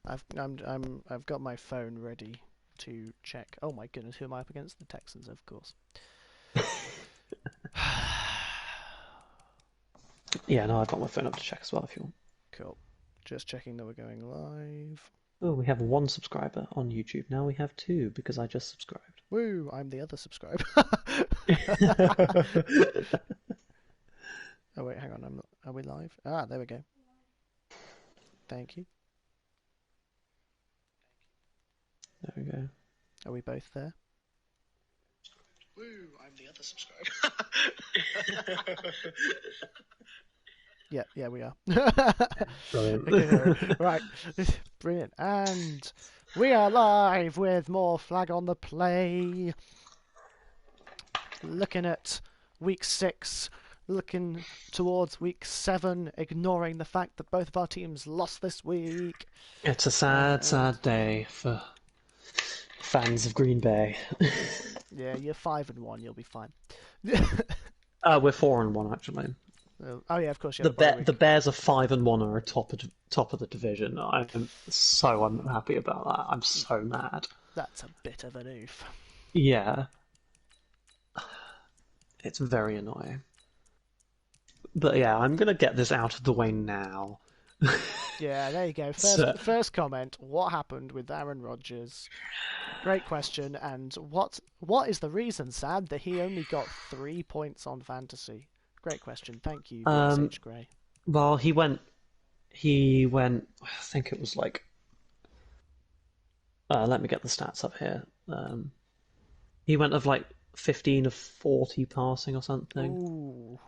I've got my phone ready to check. Oh my goodness, who am I up against? The Texans, of course. Yeah, no, I've got my phone up to check as well if you want. Cool. Just checking that we're going live. Oh, we have one subscriber on YouTube. Now we have two because I just subscribed. Woo! I'm the other subscriber. Oh wait, hang on. I'm not. Are we live? Ah, there we go. Thank you. There we go. Are we both there? Woo! I'm the other subscriber. Yeah, we are. Brilliant. Okay, right, brilliant. And we are live with more Flag on the Play. Looking at week 6, looking towards week 7, ignoring the fact that both of our teams lost this week. It's a sad, sad day for fans of Green Bay. Yeah, you're 5-1. You'll be fine. We're 4-1 actually. Oh yeah, of course. Yeah, The Bears are 5-1 are top of the division. I'm so unhappy about that. I'm so mad. That's a bit of an oof. Yeah, it's very annoying. But yeah, I'm gonna get this out of the way now. Yeah, there you go. First comment. What happened with Aaron Rodgers? Great question. And what is the reason, Sad, that he only got 3 points on fantasy? Great question. Thank you, VSH Gray. Well, he went. I think it was like. Let me get the stats up here. He went of like 15 of 40 passing or something. Ooh.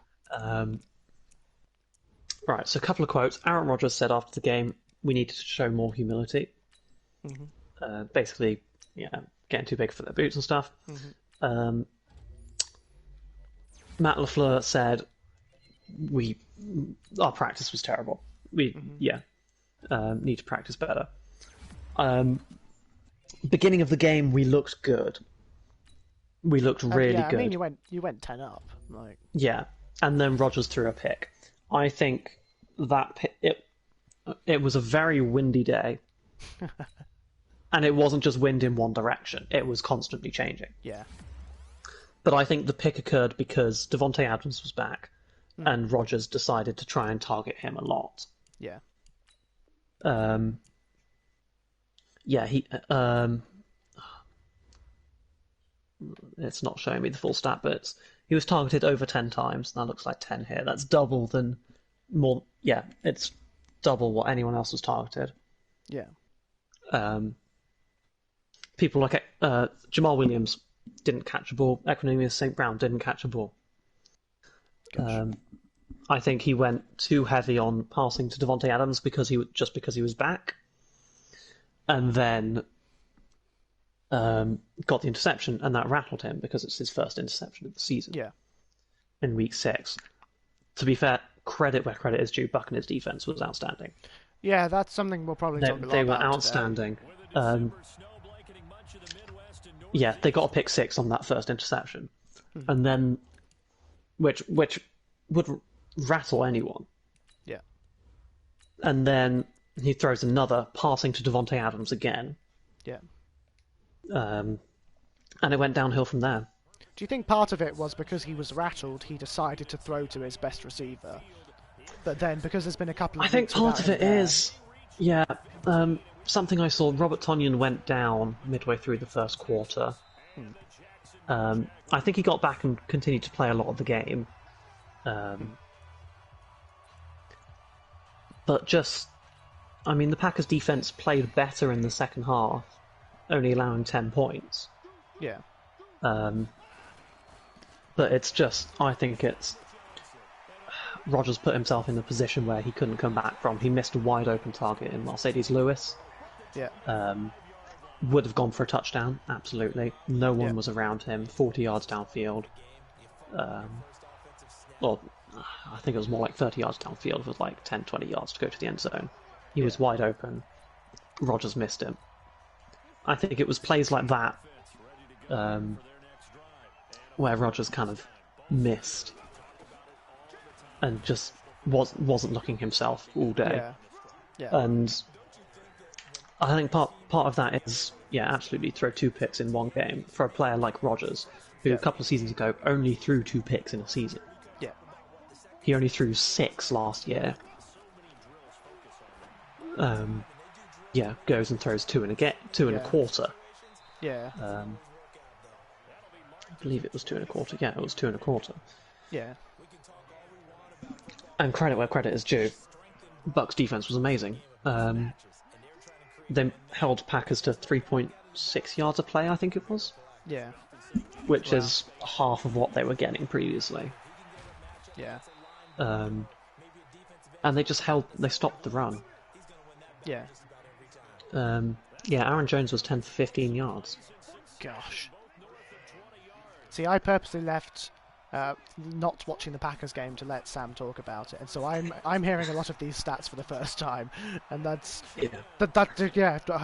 Right, so a couple of quotes. Aaron Rodgers said after the game, "We needed to show more humility." Mm-hmm. Basically, getting too big for their boots and stuff. Mm-hmm. Matt LaFleur said, our practice was terrible. Need to practice better. Beginning of the game, we looked good. We looked really good. I mean, you went 10 up, like. Yeah, and then Rodgers threw a pick. I think that it was a very windy day, and it wasn't just wind in one direction. It was constantly changing. Yeah. But I think the pick occurred because Davante Adams was back, and Rodgers decided to try and target him a lot. Yeah. It's not showing me the full stat, but he was targeted over 10 times. That looks like 10 here. That's double than more. Yeah, it's double what anyone else was targeted. Yeah. People like Jamal Williams didn't catch a ball. Equanimeous St. Brown didn't catch a ball. Gotcha. I think he went too heavy on passing to Davante Adams because he was back, and then got the interception, and that rattled him because it's his first interception of the season. Yeah. In week 6. To be fair, credit where credit is due. Buccaneers' defense was outstanding. Yeah, that's something we'll probably talk a lot about. They were outstanding. Yeah, they got a pick 6 on that first interception, and then which would rattle anyone. Yeah. And then he throws another, passing to Davante Adams again. Yeah. And it went downhill from there. Do you think part of it was because he was rattled, he decided to throw to his best receiver? But then, because there's been a couple of I think weeks part of without it him is, something I saw, Robert Tonyan went down midway through the first quarter. I think he got back and continued to play a lot of the game. But the Packers' defense played better in the second half, only allowing 10 points. Yeah. But I think Rodgers put himself in a position where he couldn't come back from. He missed a wide open target in Mercedes Lewis. Yeah. Would have gone for a touchdown, absolutely. No one was around him, 40 yards downfield. Well, I think it was more like 30 yards downfield with like 10, 20 yards to go to the end zone. He was wide open. Rodgers missed him. I think it was plays like that where Rodgers kind of missed and just wasn't looking himself all day. Yeah. And I think part of that is, yeah, absolutely throw 2 picks in one game for a player like Rodgers, who a couple of seasons ago only threw 2 picks in a season. Yeah. He only threw 6 last year. Yeah, goes and throws 2 and a quarter. Yeah. I believe it was 2 and a quarter. Yeah, it was 2 and a quarter. Yeah. And credit where credit is due. Bucks defense was amazing. They held Packers to 3.6 yards a play, I think it was. Yeah. Which is half of what they were getting previously. Yeah. And they stopped the run. Yeah. Aaron Jones was 10 for 15 yards. Gosh. See, I purposely left not watching the Packers game to let Sam talk about it, and so I'm hearing a lot of these stats for the first time, and that's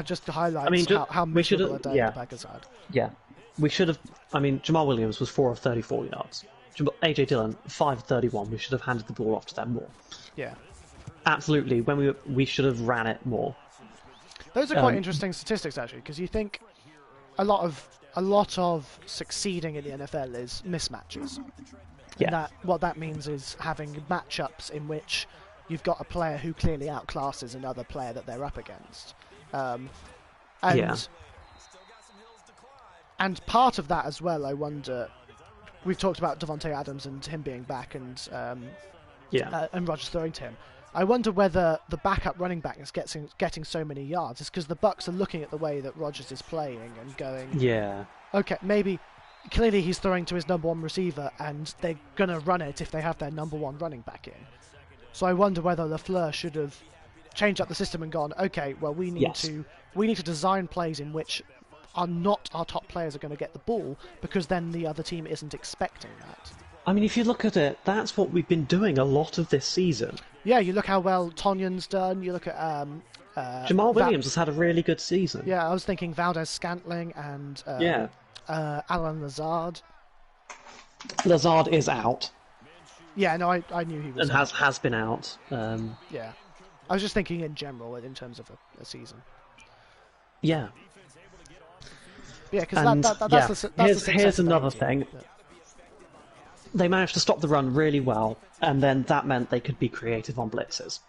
just highlights how miserable a day the Packers had. Yeah, we should have. I mean, Jamal Williams was 4 of 34 yards. AJ Dillon 5 of 31. We should have handed the ball off to them more. Yeah, absolutely. When we should have ran it more. Those are quite interesting statistics, actually, because you think a lot of succeeding in the NFL is mismatches. Yeah. And what that means is having matchups in which you've got a player who clearly outclasses another player that they're up against. And part of that as well, I wonder. We've talked about Davante Adams and him being back, and Rodgers throwing to him. I wonder whether the backup running back is getting so many yards is because the Bucks are looking at the way that Rodgers is playing and going, okay, maybe clearly he's throwing to his number one receiver and they're going to run it if they have their number one running back in. So I wonder whether LaFleur should have changed up the system and gone, okay, well we need to design plays in which our top players are going to get the ball, because then the other team isn't expecting that. I mean, if you look at it, that's what we've been doing a lot of this season. Yeah, you look how well Tonyan's done. You look at Jamal Williams has had a really good season. Yeah, I was thinking Valdez-Scantling and Alan Lazard. Lazard is out. Yeah, no, I knew he was and out. has been out. Yeah, I was just thinking in general in terms of a season. Yeah. Yeah, because here's another thing. Yeah. They managed to stop the run really well, and then that meant they could be creative on blitzes.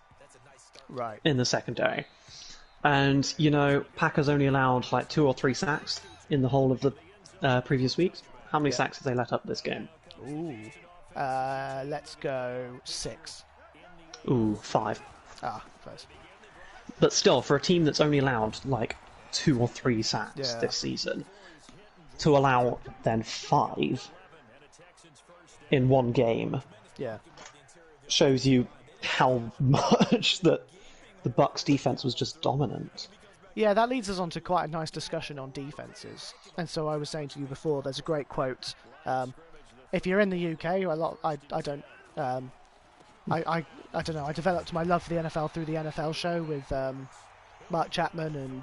Right. In the secondary. And, you know, Packers only allowed like 2 or 3 sacks in the whole of the previous weeks. How many sacks have they let up this game? Ooh. Let's go 6. Ooh, 5. Ah, close. But still, for a team that's only allowed like 2 or 3 sacks this season, to allow then 5 in one game shows you how much that the Bucks defense was just dominant. Yeah, that leads us on to quite a nice discussion on defenses. And so I was saying to you before, there's a great quote. If you're in the UK, I don't know. I developed my love for the NFL through the NFL show with Mark Chapman and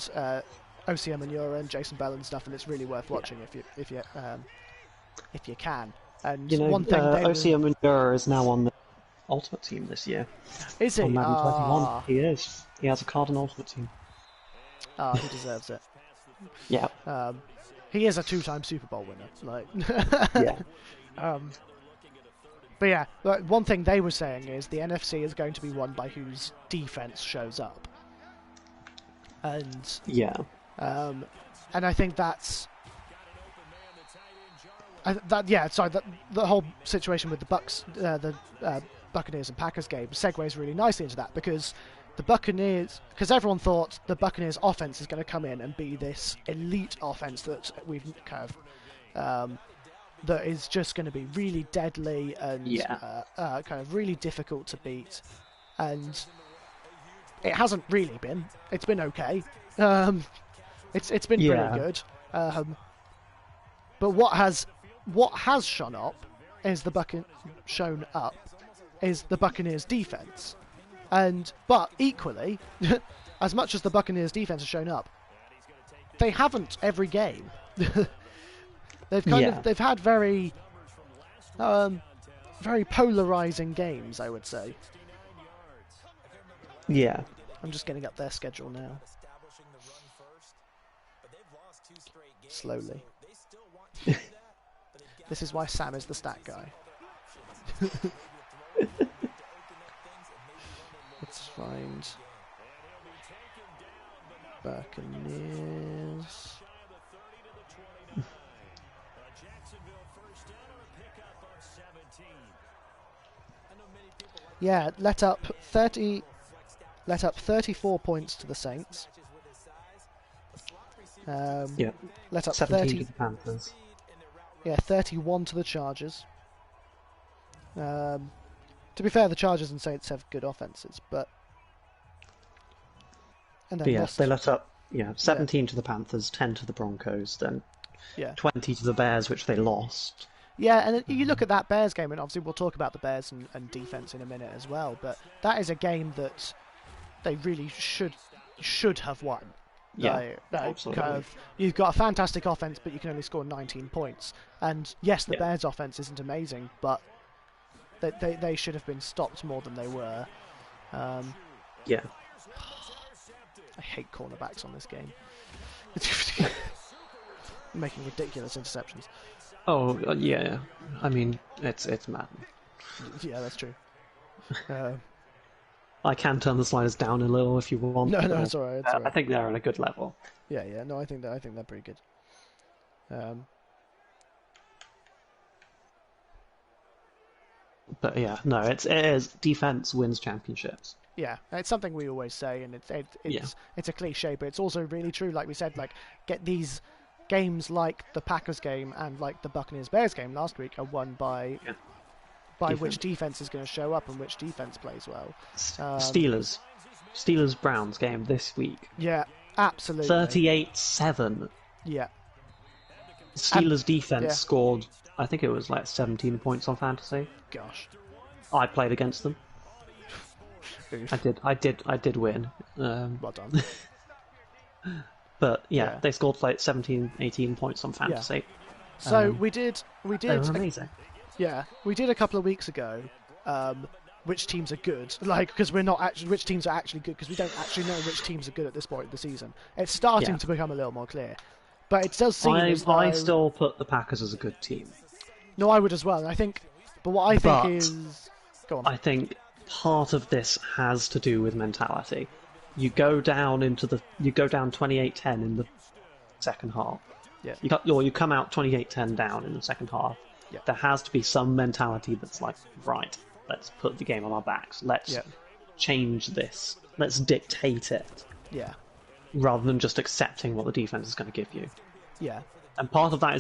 Osia Manura and Jason Bell and stuff, and it's really worth watching if you can. And one thing, Osia Manura is now on the Ultimate Team this year. Is he? On Madden 21. He is. He has a card on Ultimate Team. He deserves it. Yeah. He is a 2-time Super Bowl winner. Yeah. But yeah, one thing they were saying is the NFC is going to be won by whose defense shows up. And and I think that's the whole situation with the Bucks, the Buccaneers and Packers game segues really nicely into that, because everyone thought the Buccaneers offense is going to come in and be this elite offense that we've kind of that is just going to be really deadly and kind of really difficult to beat, and it hasn't really been. It's been okay. It's been pretty good. But what has shown up is the Buccaneers defense, but equally, as much as the Buccaneers defense has shown up, they haven't every game. They've had very polarizing games, I would say. Yeah. I'm just getting up their schedule now. Slowly. This is why Sam is the stat guy. Let's find Buccaneers. Yeah, let up 34 points to the Saints. Yeah. Let up 17 30. to the Panthers. Yeah, 31 to the Chargers. To be fair, the Chargers and Saints have good offenses, but and then Yes, they let up 17 to the Panthers, 10 to the Broncos, then 20 to the Bears, which they lost. Yeah, and you look at that Bears game, and obviously we'll talk about the Bears and defense in a minute as well. But that is a game that they really should have won. Yeah, absolutely. You've got a fantastic offense, but you can only score 19 points. And yes, the Bears' offense isn't amazing, but they should have been stopped more than they were. Yeah. I hate cornerbacks on this game. Making ridiculous interceptions. Oh, yeah. I mean, it's Madden. Yeah, that's true. I can turn the sliders down a little if you want. No, it's alright. I think they're at a good level. Yeah. No, I think they're pretty good. But yeah, no, it is defense wins championships. Yeah, it's something we always say, and it's a cliche, but it's also really true. Like we said, like get these games like the Packers game and like the Buccaneers Bears game last week are won by which defense is going to show up and which defense plays well. Steelers Browns game this week. Yeah, absolutely. 38-7. Yeah. Steelers defense scored, I think it was like 17 points on fantasy. Gosh. I played against them. I did win. Well done. But they scored like 17, 18 points on fantasy. Yeah. So we did. They were amazing. We did a couple of weeks ago. Which teams are good? Like, because we're not actually which teams are actually good because we don't actually know which teams are good at this point of the season. It's starting to become a little more clear, but it does seem as though I still put the Packers as a good team. No, I would as well. I think, but what I think is, go on. I think part of this has to do with mentality. You go down 28-10 in the second half. Yeah. You come out 28-10 down in the second half. Yeah. There has to be some mentality that's like, right, let's put the game on our backs. Let's change this. Let's dictate it. Yeah. Rather than just accepting what the defense is going to give you. Yeah. And part of that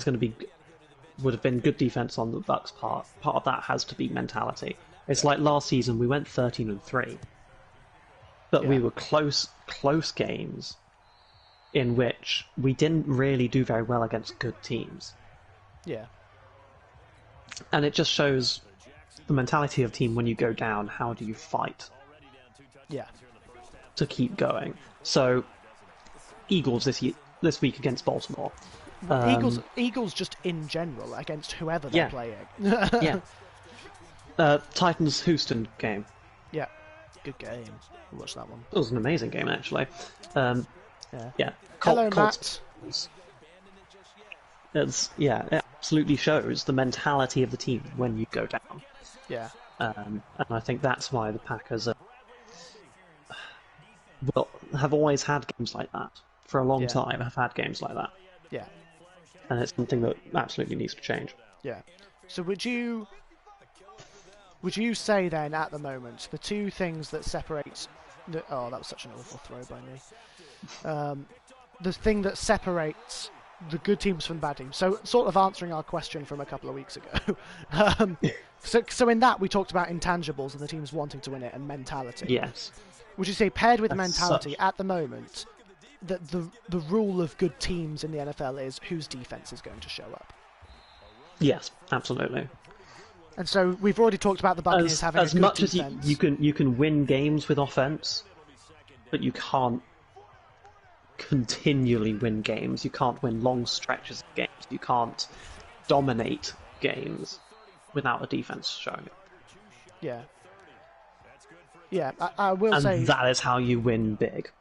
would have been good defense on the Bucks' part. Part of that has to be mentality. It's like last season we went 13-3, but we were close games in which we didn't really do very well against good teams. Yeah. And it just shows the mentality of a team when you go down. How do you fight? Yeah. To keep going. So, Eagles this week against Baltimore. Eagles just in general against whoever they're playing. Yeah. Titans Houston game. Yeah, good game. We'll watch that one. It was an amazing game actually. Yeah. Hello, Colts. Matt. It absolutely shows the mentality of the team when you go down. Yeah. And I think that's why the Packers have always had games like that. For a long time, have had games like that. Yeah. And it's something that absolutely needs to change. Yeah. So would you say then, at the moment, the two things that separate... that was such an awful throw by me. The thing that separates the good teams from the bad teams. So sort of answering our question from a couple of weeks ago. So in that, we talked about intangibles and the teams wanting to win it and mentality. Yes. Would you say, paired with mentality, at the moment, that the rule of good teams in the NFL is whose defense is going to show up? Yes, absolutely. And so we've already talked about the Buccaneers having a good much defense. as you can win games with offense, but you can't continually win games. You can't win long stretches of games. You can't dominate games without a defense showing it. Yeah. Yeah, I will say... And that is how you win big.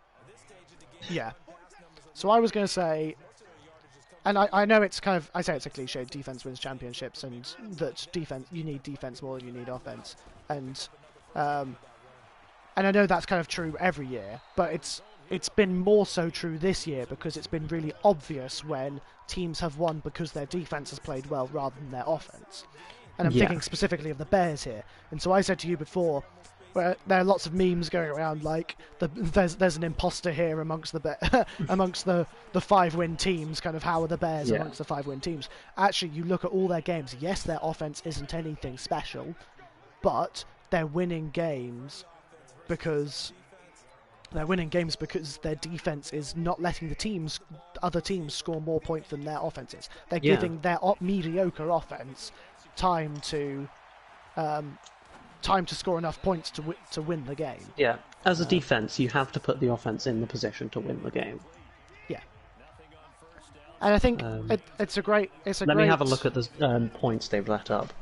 Yeah. So I was going to say, and I know it's kind of, I say it's a cliche, defense wins championships, and that you need defense more than you need offense, and I know that's kind of true every year, but it's been more so true this year because it's been really obvious when teams have won because their defense has played well rather than their offense. And I'm thinking specifically of the Bears here. And so I said to you before, where there are lots of memes going around like there's an imposter here amongst the amongst the 5-win teams. Kind of how are the Bears amongst the 5-win teams? Actually, you look at all their games. Yes, their offense isn't anything special, but they're winning games because their defense is not letting other teams score more points than their offenses. They're giving their mediocre offense time to score enough points to win the game. Yeah, as a defense, you have to put the offense in the position to win the game. Yeah, and I think it's a great. Let me have a look at the points they've let up.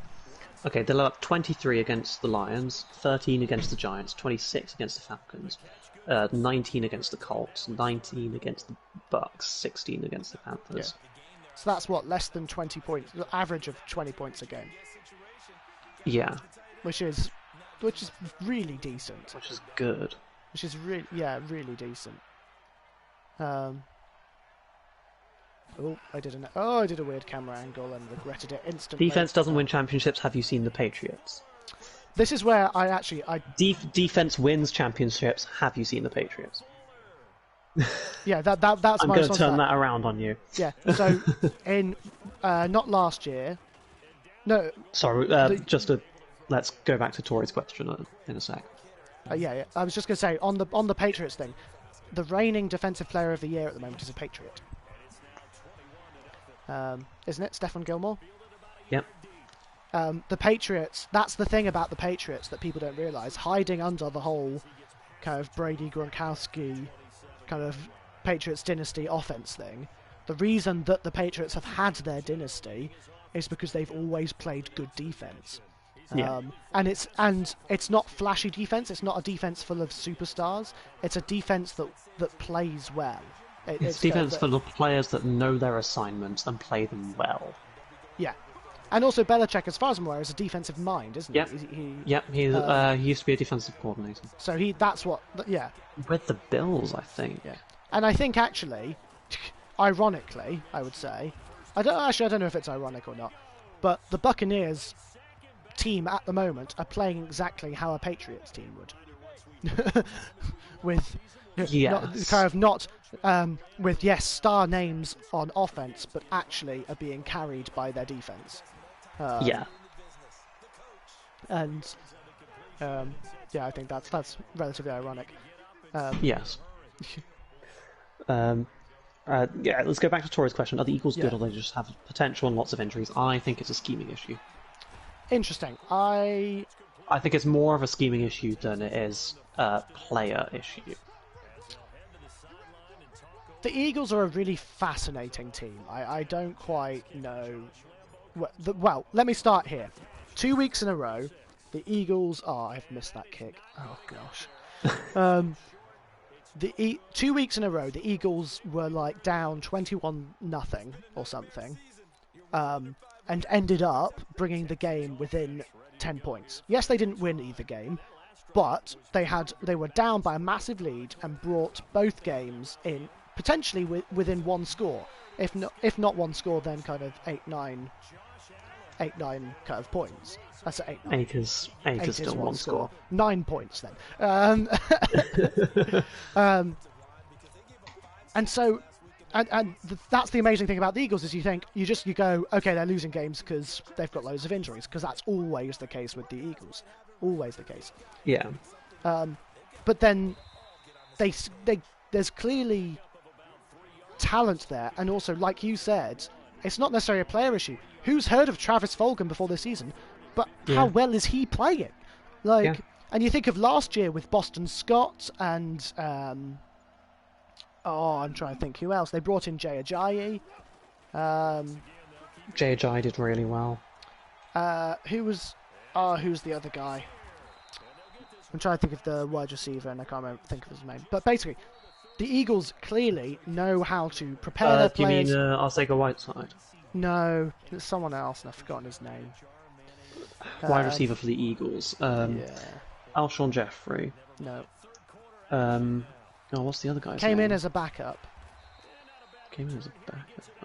Okay, they let up 23 against the Lions, 13 against the Giants, 26 against the Falcons, 19 against the Colts, 19 against the Bucks, 16 against the Panthers. Yeah. So that's what, less than 20 points, the average of 20 points a game. Yeah. Which is really decent. Which is good. Which is really decent. I did a weird camera angle and regretted it instantly. Defense doesn't win championships. Have you seen the Patriots? This is where Defense wins championships. Have you seen the Patriots? Yeah, that's I'm my going to turn that around on you. Yeah. So in not last year. No. Sorry. Let's go back to Tori's question in a sec. Yeah. I was just going to say on the Patriots thing, the reigning defensive player of the year at the moment is a Patriot. Isn't it Stephon Gilmore? Yep. The Patriots, that's the thing about the Patriots that people don't realise, hiding under the whole kind of Brady Gronkowski kind of Patriots dynasty offense thing. The reason that the Patriots have had their dynasty is because they've always played good defense. And it's not flashy defense, it's not a defense full of superstars, it's a defense that plays well. It's defense full of players that know their assignments and play them well. Yeah. And also Belichick, as far as I'm aware, is a defensive mind, isn't he? He used to be a defensive coordinator. So with the Bills, I think. Yeah. And I think actually, ironically, I would say, I don't know if it's ironic or not, but the Buccaneers team at the moment are playing exactly how a Patriots team would. With with star names on offense, but actually are being carried by their defense. And I think that's relatively ironic. Yes. Let's go back to Tori's question. Are the Eagles good, or do they just have potential and lots of injuries? I think it's a scheming issue. Interesting. I think it's more of a scheming issue than it is a player issue. The Eagles are a really fascinating team. I don't quite know... Well, let me start here. 2 weeks in a row, the Eagles are... I've missed that kick. Oh, gosh. 2 weeks in a row, the Eagles were like down 21-0 or something, and ended up bringing the game within 10 points. Yes, they didn't win either game, but they were down by a massive lead and brought both games in potentially within one score. If not one score, then kind of 8-9 kind of points. That's 8-9. Eight is still one score. 9 points then. And so, that's the amazing thing about the Eagles is you go, okay, they're losing games because they've got loads of injuries, because that's always the case with the Eagles, always the case. Yeah. But then there's clearly talent there, and also, like you said, it's not necessarily a player issue. Who's heard of Travis Fulgham before this season? But how well is he playing? And you think of last year with Boston Scott and I'm trying to think who else. They brought in Jay Ajayi. Jay Ajayi did really well. Who's the other guy? I'm trying to think of the wide receiver, and I can't think of his name. But basically, the Eagles clearly know how to prepare their Do you mean players. Arcega Whiteside? No, there's someone else, and I've forgotten his name. Wide receiver for the Eagles. Yeah. Alshon Jeffrey. No. What's the other guy's Came name? in as a backup. Came in as a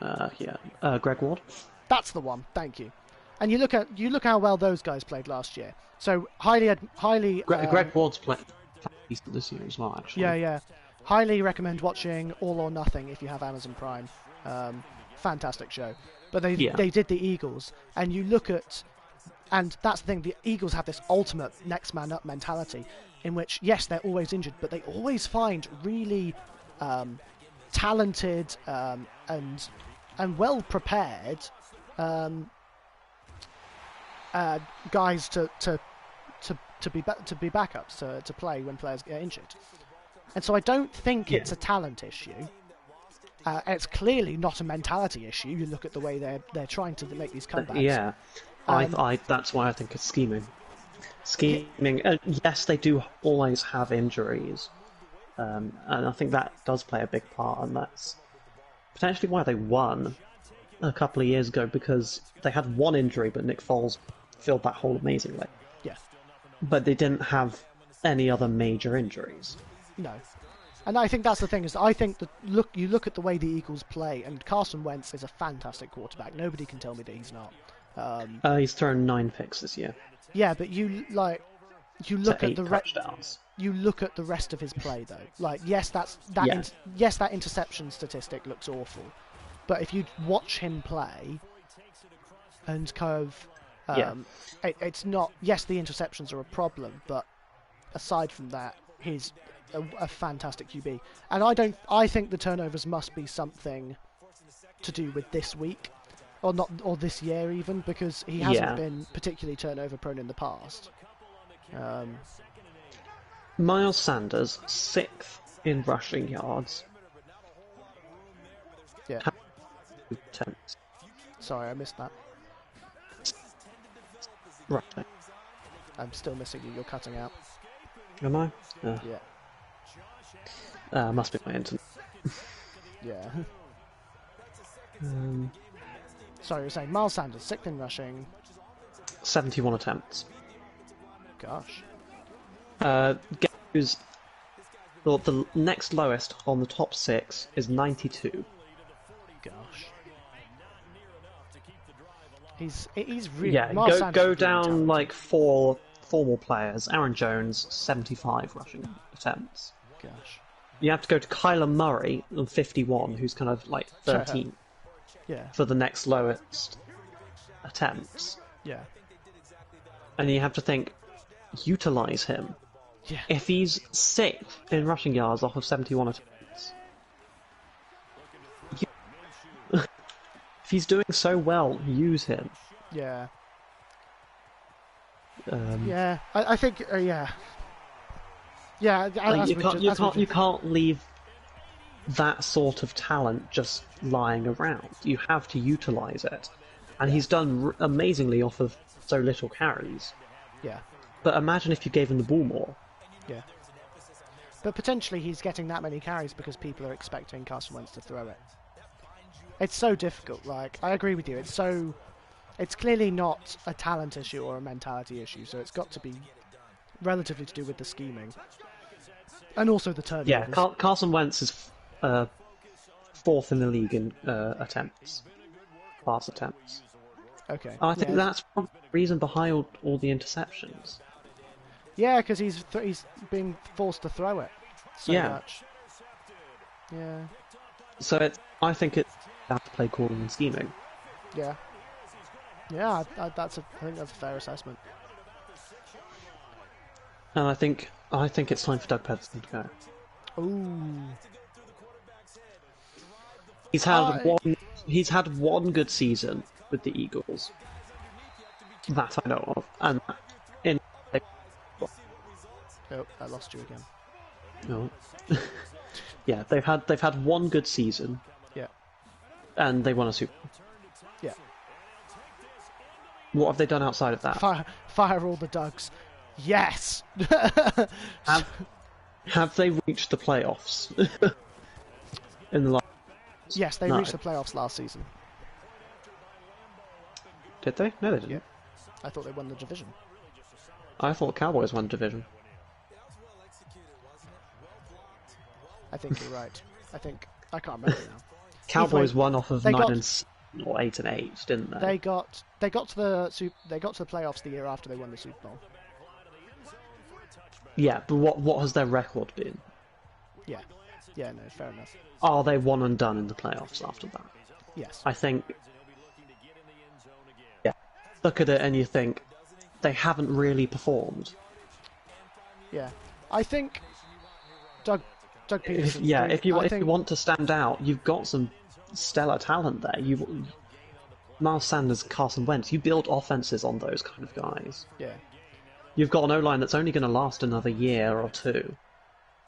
backup. Greg Ward. That's the one. Thank you. And you look how well those guys played last year. So highly. Greg Ward's played decent this year as well, actually. Yeah. Highly recommend watching All or Nothing if you have Amazon Prime. Fantastic show. But they did the Eagles, and you look at, and that's the thing. The Eagles have this ultimate next man up mentality, in which yes they're always injured, but they always find really talented and well prepared guys to be backups to play when players get injured. And so I don't think it's a talent issue. It's clearly not a mentality issue. You look at the way they're trying to make these comebacks. Yeah, that's why I think it's scheming. Yes, they do always have injuries, and I think that does play a big part, and that's potentially why they won a couple of years ago, because they had one injury, but Nick Foles filled that hole amazingly. Yeah. But they didn't have any other major injuries. No. And I think that's the thing, is I think that you look at the way the Eagles play, and Carson Wentz is a fantastic quarterback. Nobody can tell me that he's not. He's thrown 9 picks this year. Yeah, but you look at the touchdowns. You look at the rest of his play though. Like yes, that interception statistic looks awful, but if you watch him play, and kind of, it's not. Yes, the interceptions are a problem, but aside from that, he's a fantastic QB. And I think the turnovers must be something to do with this week, or not, or this year even, because he hasn't been particularly turnover prone in the past. Miles Sanders, 6th in rushing yards. Yeah. Attempts. Sorry, I missed that. Rushing. I'm still missing you. You're cutting out. Am I? Yeah. Must be my internet. Yeah. Sorry, you're saying Miles Sanders, 6th in rushing. 71 attempts. Gosh. The next lowest on the top 6 is 92. Gosh. He's really go down like 4 formal players. Aaron Jones, 75 rushing attempts. Gosh. You have to go to Kyler Murray on 51, who's kind of like 13th. Yeah. For the next lowest attempts. Yeah. And you have to think, utilize him. Yeah. If he's 6th in rushing yards off of 71 attempts, if he's doing so well, use him. Yeah. Yeah, I think yeah. Yeah, you can't leave that sort of talent just lying around. You have to utilize it, and he's done amazingly off of so little carries. Yeah. But imagine if you gave him the ball more. Yeah. But potentially he's getting that many carries because people are expecting Carson Wentz to throw it. It's so difficult. Like, I agree with you. It's clearly not a talent issue or a mentality issue, so it's got to be relatively to do with the scheming. And also the turnovers. Yeah, Carson Wentz is 4th in the league in pass attempts. Okay. And I think that's probably the reason behind all the interceptions. Yeah, because he's being forced to throw it so much. Yeah. So I think it's have to play calling and scheming. Yeah. Yeah, I think that's a fair assessment. And I think it's time for Doug Peterson to go. Ooh. He's had one good season with the Eagles that I know of, and Oh, I lost you again. no, yeah, they've had one good season. Yeah. And they won a Super Bowl. Yeah. What have they done outside of that? Fire all the Dougs. Yes. Have they reached the playoffs in the last? Yes, they No. reached the playoffs last season. Did they? No, they didn't. Yeah. I thought they won the division. I thought Cowboys won division. I think you're right. I can't remember now. Cowboys Either way, won off of they 9 got- and 7 or 8 and 8, didn't they? They got to the playoffs the year after they won the Super Bowl. Yeah, but what has their record been? Yeah. Yeah, no, fair enough. Are they one and done in the playoffs after that? Yes. I think. Yeah. Look at it and you think they haven't really performed. Yeah. I think Doug Peterson. If you want to stand out, you've got some stellar talent there. Miles Sanders, Carson Wentz. You build offenses on those kind of guys. Yeah. You've got an O-line that's only going to last another year or two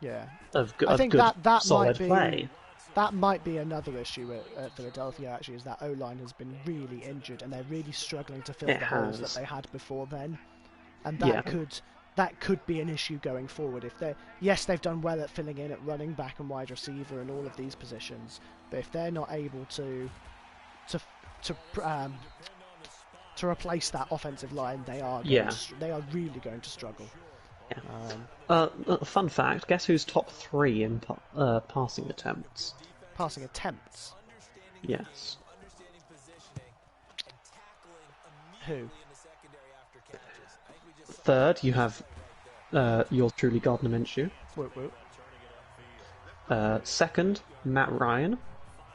Yeah. of I think good, that solid might be play. that might be another issue at Philadelphia. Actually, is that O-line has been really injured and they're really struggling to fill the holes that they had before then, and that could be an issue going forward. If they've done well at filling in at running back and wide receiver and all of these positions, but if they're not able to replace that offensive line, they are really going to struggle. Yeah. Fun fact: guess who's top 3 in passing attempts? Passing attempts. Yes. Who? Third, you have yours truly, Gardner Minshew. Whoop, whoop. Second, Matt Ryan.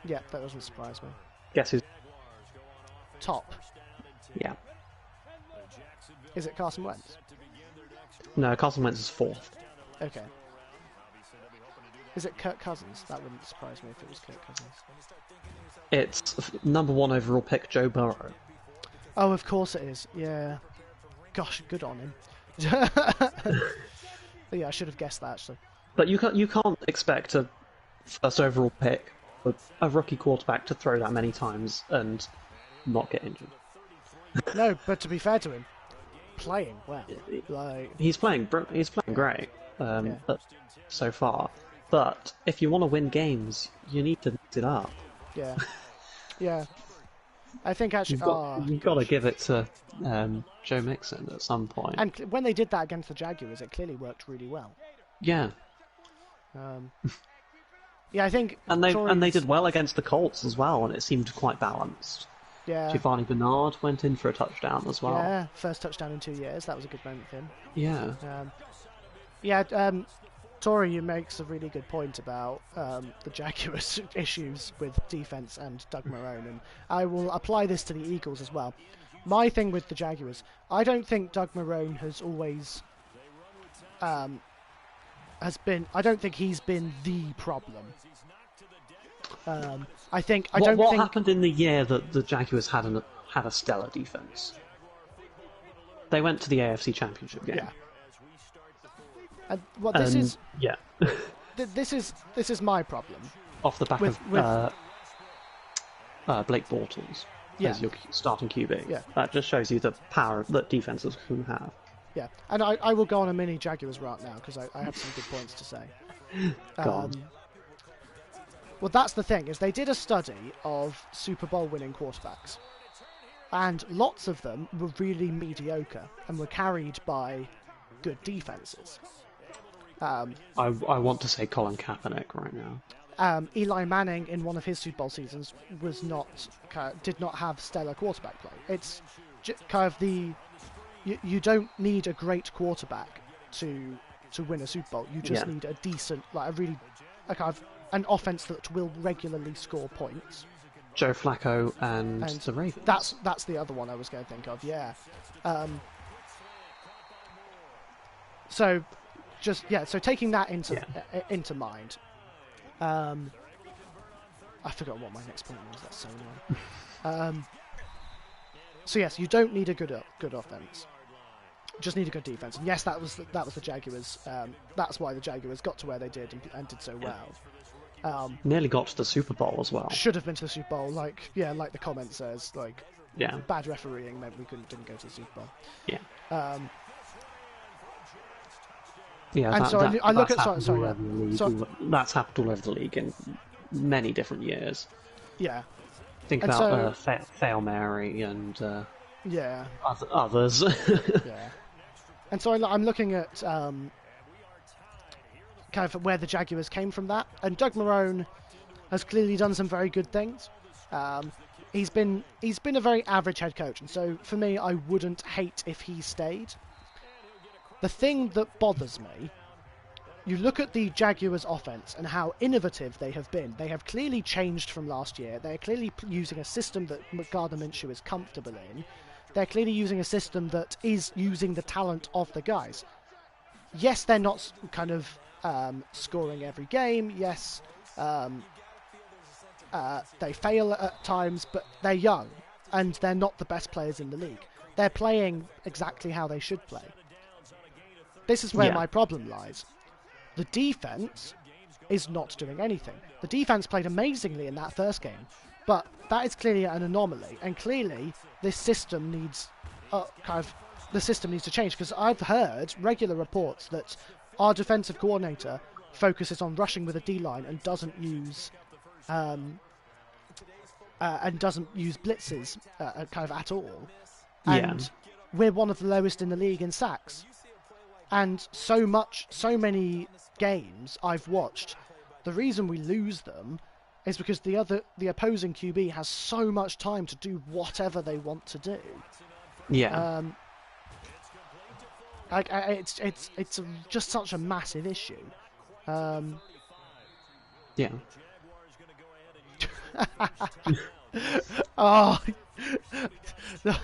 Yeah, that doesn't surprise me. Guess who's Top. Yeah. Is it Carson Wentz? No, Carson Wentz is 4th. Okay. Is it Kirk Cousins? That wouldn't surprise me if it was Kirk Cousins. It's number 1 overall pick, Joe Burrow. Oh, of course it is. Yeah. Gosh, good on him. Yeah, I should have guessed that actually. But you can't expect a first overall pick, a rookie quarterback, to throw that many times and not get injured. No, but to be fair to him, playing well. He's playing great so far. But if you want to win games, you need to mix it up. Yeah. Yeah. I think actually... You've got to give it to Joe Mixon at some point. And when they did that against the Jaguars, it clearly worked really well. Yeah. Yeah, I think... And they did well against the Colts as well, and it seemed quite balanced. Yeah. Giovanni Bernard went in for a touchdown as well. Yeah, first touchdown in 2 years. That was a good moment for him. Yeah. Tori makes a really good point about the Jaguars' issues with defense and Doug Marrone, and I will apply this to the Eagles as well. My thing with the Jaguars, I don't think Doug Marrone has always I don't think he's been the problem. What happened in the year that the Jaguars had a stellar defense? They went to the AFC Championship game. Yeah. And this is my problem. Off the back of Blake Bortles as your starting QB. Yeah. That just shows you the power that defenses can have. Yeah, and I will go on a mini Jaguars rant now because I have some good points to say. Go on. Well, that's the thing, is they did a study of Super Bowl winning quarterbacks, and lots of them were really mediocre and were carried by good defenses. I want to say Colin Kaepernick right now. Eli Manning in one of his Super Bowl seasons did not have stellar quarterback play. It's kind of you don't need a great quarterback to win a Super Bowl. You just need a decent, an offense that will regularly score points. Joe Flacco and the Ravens. That's the other one I was going to think of. Yeah. So taking that into mind, I forgot what my next point was. That's so annoying. So yes, you don't need a good offense. Just need a good defense. And yes, that was the Jaguars. That's why the Jaguars got to where they did and did so well. Nearly got to the Super Bowl as well. Should have been to the Super Bowl. Like the comment says, bad refereeing meant we didn't go to the Super Bowl. Yeah. Yeah, And so I look at that's happened all over the league in many different years. yeah, Think and about so Fail Mary and yeah, others. yeah, and so I'm looking at kind of where the Jaguars came from that, and Doug Marrone has clearly done some very good things. He's been a very average head coach, and so for me, I wouldn't hate if he stayed. The thing that bothers me, you look at the Jaguars' offense and how innovative they have been. They have clearly changed from last year. They're clearly using a system that Gardner Minshew is comfortable in. They're clearly using a system that is using the talent of the guys. Yes, they're not kind of scoring every game. Yes, they fail at times, but they're young and they're not the best players in the league. They're playing exactly how they should play. This is where my problem lies. The defense is not doing anything. The defense played amazingly in that first game, but that is clearly an anomaly, and clearly this system needs the system needs to change, because I've heard regular reports that our defensive coordinator focuses on rushing with a D-line and doesn't use blitzes kind of at all. And we're one of the lowest in the league in sacks. And so many games I've watched, the reason we lose them is because the opposing QB has so much time to do whatever they want to do. Yeah. It's just such a massive issue. Yeah. Oh,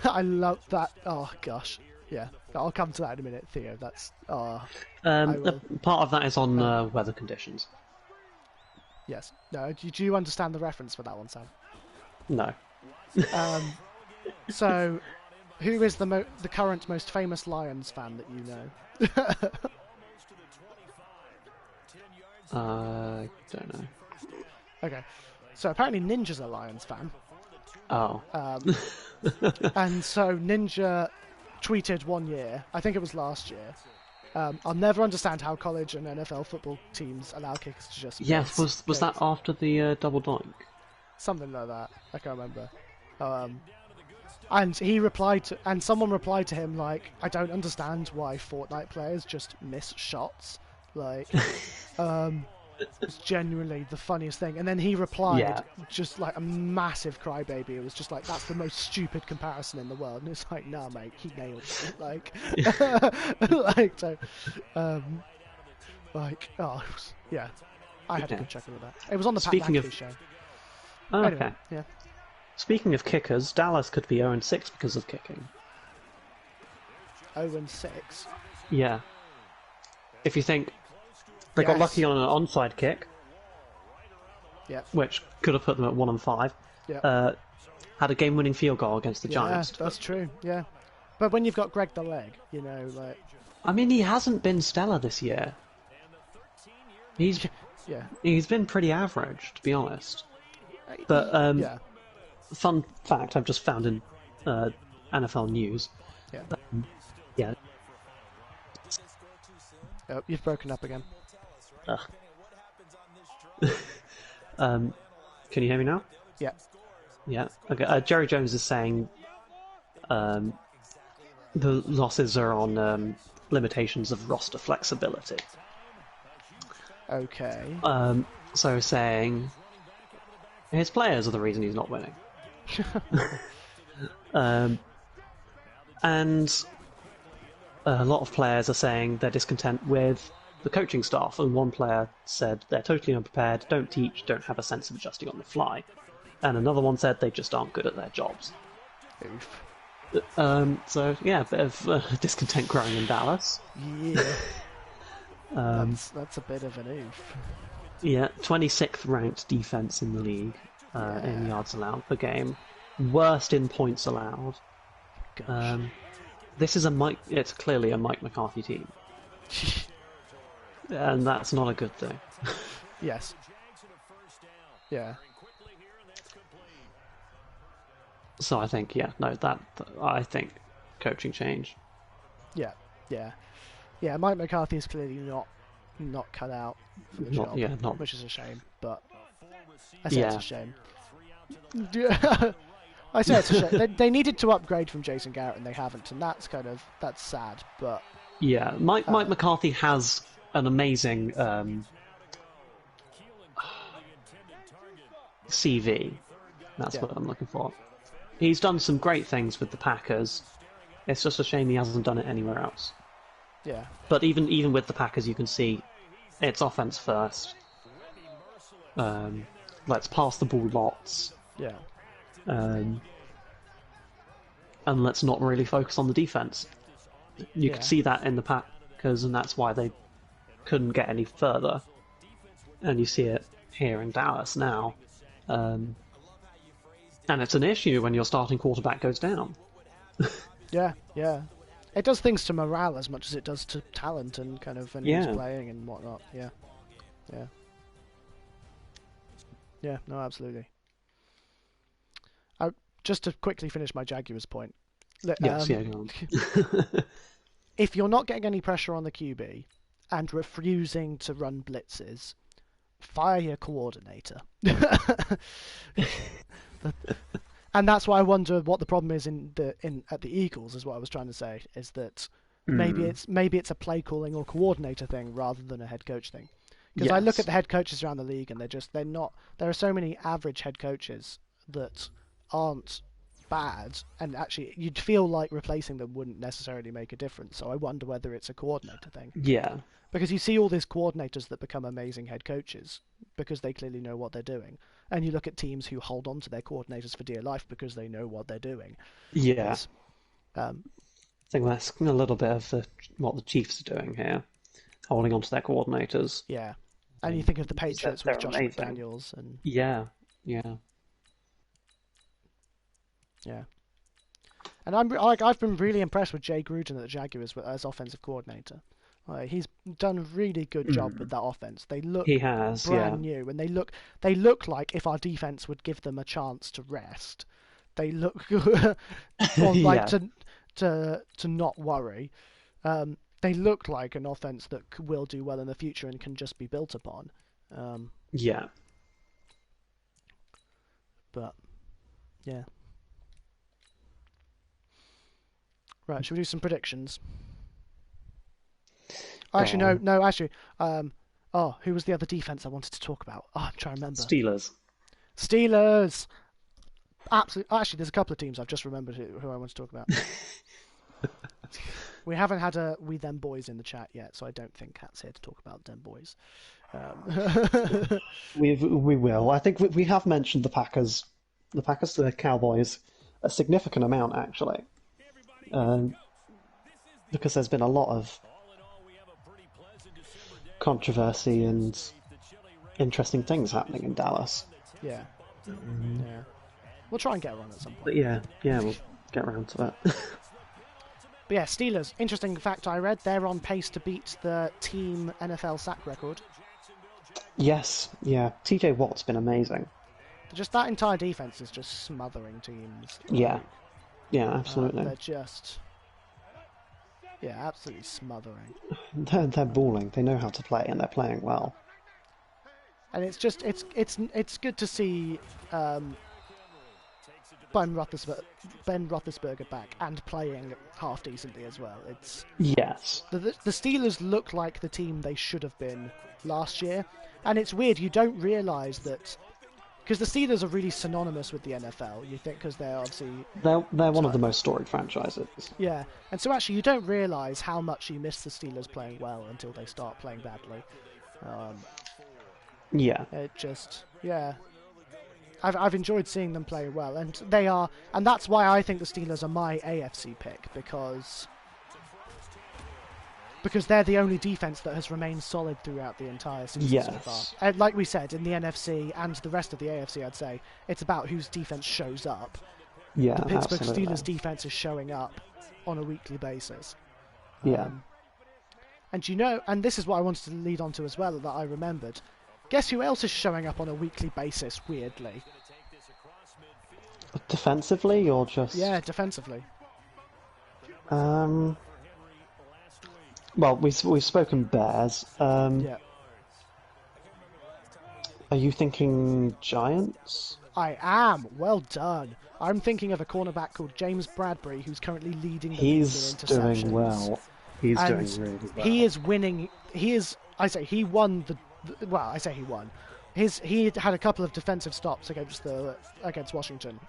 I love that. Oh gosh, yeah. I'll come to that in a minute, Theo. That's part of that is on weather conditions. Yes. No. Do you understand the reference for that one, Sam? No. So, who is the current most famous Lions fan that you know? I don't know. Okay. So apparently Ninja's a Lions fan. Oh. And so Ninja tweeted one year, I think it was last year, I'll never understand how college and NFL football teams allow kickers to just... Yes, was that after the double doink? Something like that. I can't remember. And he replied to... And someone replied to him, like, I don't understand why Fortnite players just miss shots. Like, it's genuinely the funniest thing. And then he replied, just like a massive crybaby. It was just like, that's the most stupid comparison in the world. And it's like, nah, mate, he nailed it. Like, like, so, like, oh, yeah. I had a good chuckle with that. It was on the Pat McAfee show. Oh, anyway, okay. Yeah. Speaking of kickers, Dallas could be 0-6 because of kicking. 0-6? Yeah. If you think they got lucky on an onside kick, which could have put them at 1-5. Yeah. Had a game-winning field goal against the Giants. Yeah, that's true. Yeah, but when you've got Greg the Leg, you know, like. I mean, he hasn't been stellar this year. He's been pretty average, to be honest. But fun fact I've just found in NFL news. Yeah. Oh, you've broken up again. Can you hear me now? Yeah. Yeah. Okay. Jerry Jones is saying the losses are on limitations of roster flexibility. Okay. So saying his players are the reason he's not winning. And a lot of players are saying they're discontent with the coaching staff, and one player said they're totally unprepared, don't teach, don't have a sense of adjusting on the fly. And another one said they just aren't good at their jobs. Oof. So, yeah, a bit of discontent growing in Dallas. Yeah. That's a bit of an oof. Yeah, 26th ranked defense in the league in yards allowed per game. Worst in points allowed. Gosh. It's clearly a Mike McCarthy team. And that's not a good thing. Yes. Yeah. So I think, I think coaching change. Yeah. Yeah, Mike McCarthy is clearly not cut out for the job, which is a shame. But I say it's a shame. I say it's a shame. They needed to upgrade from Jason Garrett and they haven't, and that's sad. But yeah, Mike McCarthy has an amazing CV. That's what I'm looking for. He's done some great things with the Packers. It's just a shame he hasn't done it anywhere else. Yeah. But even with the Packers, you can see it's offense first. Let's pass the ball lots. Yeah. And let's not really focus on the defense. You could see that in the Packers, and that's why they couldn't get any further. And you see it here in Dallas now. And it's an issue when your starting quarterback goes down. Yeah. It does things to morale as much as it does to talent and kind of who's playing and whatnot. Yeah. No, absolutely. Just to quickly finish my Jaguars point. Yes, go on. If you're not getting any pressure on the QB and refusing to run blitzes, fire your coordinator. And that's why I wonder what the problem is at the Eagles. Is what I was trying to say. Is that maybe it's a play calling or coordinator thing rather than a head coach thing. Because I look at the head coaches around the league and they're not. There are so many average head coaches that aren't bad, and actually you'd feel like replacing them wouldn't necessarily make a difference. So I wonder whether it's a coordinator thing. Yeah. Because you see all these coordinators that become amazing head coaches because they clearly know what they're doing. And you look at teams who hold on to their coordinators for dear life because they know what they're doing. Yeah. I think that's a little bit of what the Chiefs are doing here, holding on to their coordinators. Yeah. And you think of the Patriots with Josh McDaniels and Yeah. And I've been really impressed with Jay Gruden at the Jaguars as offensive coordinator. He's done a really good job with that offense. They look brand new, and they look like if our defense would give them a chance to rest, they look or like to not worry. They look like an offense that will do well in the future and can just be built upon. But yeah. Right, should we do some predictions? Actually, no. Actually, who was the other defense I wanted to talk about? I'm trying to remember. Steelers. Absolutely. Actually, there's a couple of teams I've just remembered who I want to talk about. We haven't had a We Them Boys in the chat yet, so I don't think Cat's here to talk about Them Boys. We will. I think we have mentioned the Packers to the Cowboys a significant amount, actually. Because there's been a lot of controversy and interesting things happening in Dallas. Yeah. We'll try and get around at some point. But yeah, we'll get around to that. But yeah, Steelers. Interesting fact I read, they're on pace to beat the team NFL sack record. Yes, yeah. TJ Watt's been amazing. Just that entire defense is just smothering teams. Yeah, absolutely. They're just... Yeah, absolutely smothering. They're balling. They know how to play, and they're playing well. And it's just it's good to see Ben Roethlisberger back and playing half decently as well. Yes. The Steelers look like the team they should have been last year, and it's weird. You don't realise that. Because the Steelers are really synonymous with the NFL, you think, because they're obviously... They're one of the most storied franchises. Yeah, and so actually you don't realise how much you miss the Steelers playing well until they start playing badly. It just... Yeah. I've enjoyed seeing them play well, and they are... And that's why I think the Steelers are my AFC pick, because they're the only defense that has remained solid throughout the entire season so far. And like we said, in the NFC and the rest of the AFC, I'd say, it's about whose defense shows up. Yeah, the Pittsburgh absolutely. Steelers defense is showing up on a weekly basis. And and this is what I wanted to lead on to as well, that I remembered. Guess who else is showing up on a weekly basis, weirdly? Defensively, or just... Yeah, defensively. Well, we've spoken Bears. Yeah. Are you thinking Giants? I am. Well done. I'm thinking of a cornerback called James Bradbury, who's currently leading the league in He's interceptions. doing well. He's And doing really well. he is winning. He is. I say he won well, I say he won. He had a couple of defensive stops against Washington,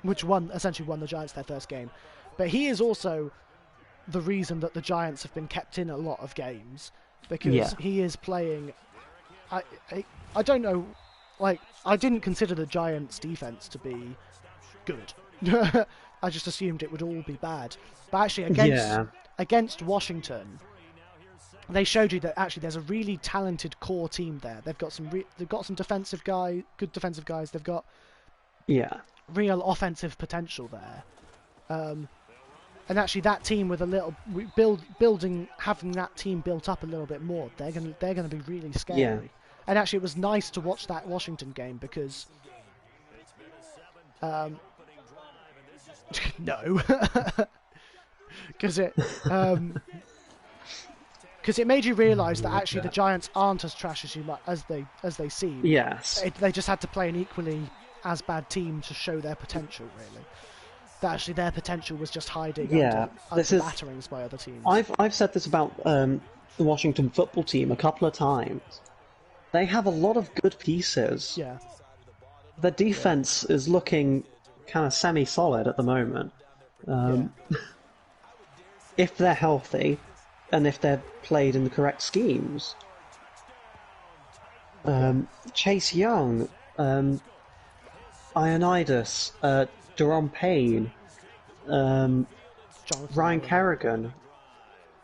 which essentially won the Giants their first game. But he is also the reason that the Giants have been kept in a lot of games because he is playing. I don't know. Like, I didn't consider the Giants' defense to be good. I just assumed it would all be bad. But actually, against Washington, they showed you that actually there's a really talented core team there. They've got some good defensive guys. They've got real offensive potential there. And actually, that team with a little having that team built up a little bit more, they're gonna be really scary. Yeah. And actually, it was nice to watch that Washington game because, no, because it made you realise that actually the Giants aren't as trash as they seem. Yes. They just had to play an equally as bad team to show their potential. Really, that actually their potential was just hiding under batterings by other teams. I've said this about the Washington football team a couple of times. They have a lot of good pieces. Yeah. The defense is looking kind of semi-solid at the moment. If they're healthy, and if they're played in the correct schemes. Chase Young, Ioannidis, Deron Payne, Ryan Kerrigan.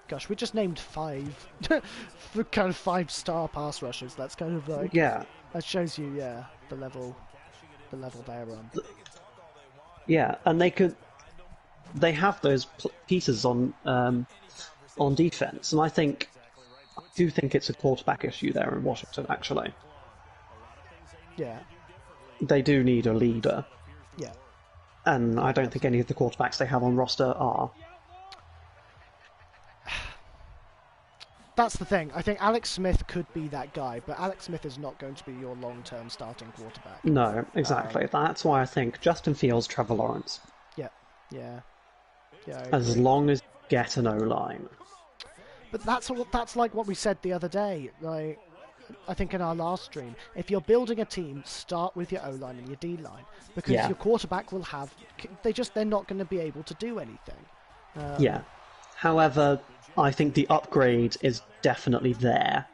Gosh, we just named 5 kind of 5-star pass rushers. That's kind of like that shows you the level they're on. Yeah, and they have those pieces on defense, and I do think it's a quarterback issue there in Washington. Actually, they do need a leader. Yeah, and I don't think any of the quarterbacks they have on roster are. That's the thing. I think Alex Smith could be that guy, but Alex Smith is not going to be your long-term starting quarterback. No, exactly. That's why I think Justin Fields, Trevor Lawrence. Yeah. As long as you get an O-line. But that's like what we said the other day. Like, I think in our last stream, if you're building a team, start with your O-line and your D-line because your quarterback will have. They're not going to be able to do anything. However, I think the upgrade is definitely there.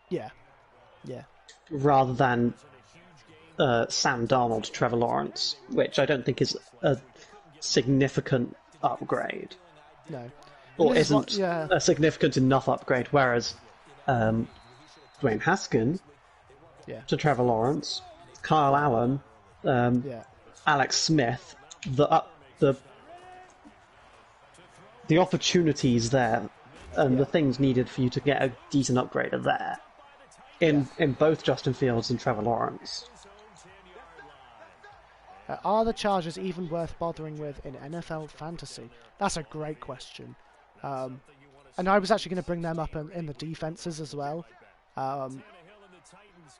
Yeah. Rather than Sam Darnold, Trevor Lawrence, which I don't think is a significant upgrade. No. Or isn't a significant enough upgrade, whereas Dwayne Haskins to Trevor Lawrence, Kyle Allen, Alex Smith, the opportunities there and the things needed for you to get a decent upgrade are there in both Justin Fields and Trevor Lawrence. Are the Chargers even worth bothering with in NFL fantasy? That's a great question. And I was actually going to bring them up in the defenses as well.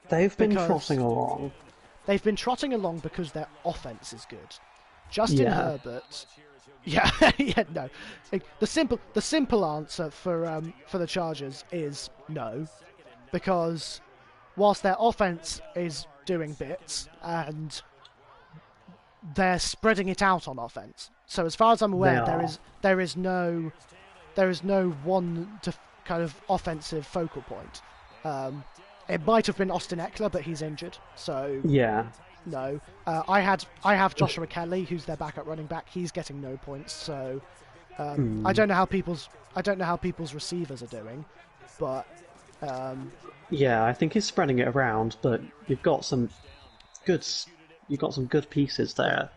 They've been trotting along. They've been trotting along because their offense is good. Justin Herbert. No. The simple answer for the Chargers is no, because whilst their offense is doing bits and they're spreading it out on offense, so as far as I'm aware, there is no one kind of offensive focal point. It might have been Austin Eckler, but he's injured, so no. I have Joshua Kelly, who's their backup running back. He's getting no points, so I don't know how people's receivers are doing, but I think he's spreading it around. But you've got some good pieces there.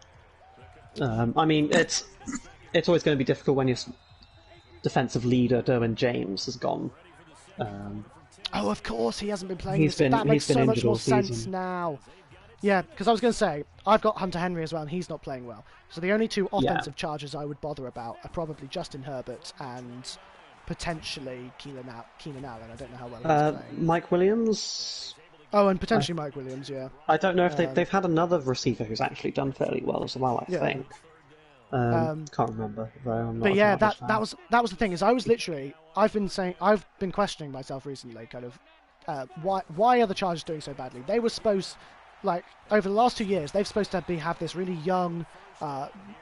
I mean, it's always going to be difficult when your defensive leader Derwin James has gone. Oh, of course, he hasn't been playing. That makes so much more sense now. Yeah, because I was going to say, I've got Hunter Henry as well, and he's not playing well. So the only two offensive charges I would bother about are probably Justin Herbert and potentially Keenan Allen. I don't know how well he's playing. Mike Williams. Oh, and potentially Mike Williams, yeah. I don't know if they've had another receiver who's actually done fairly well as well. I think. Can't remember though. I'm not but yeah, that was the thing. Is I've been questioning myself recently, kind of why are the Chargers doing so badly? They were supposed, like, over the last 2 years, they're supposed to have this really young,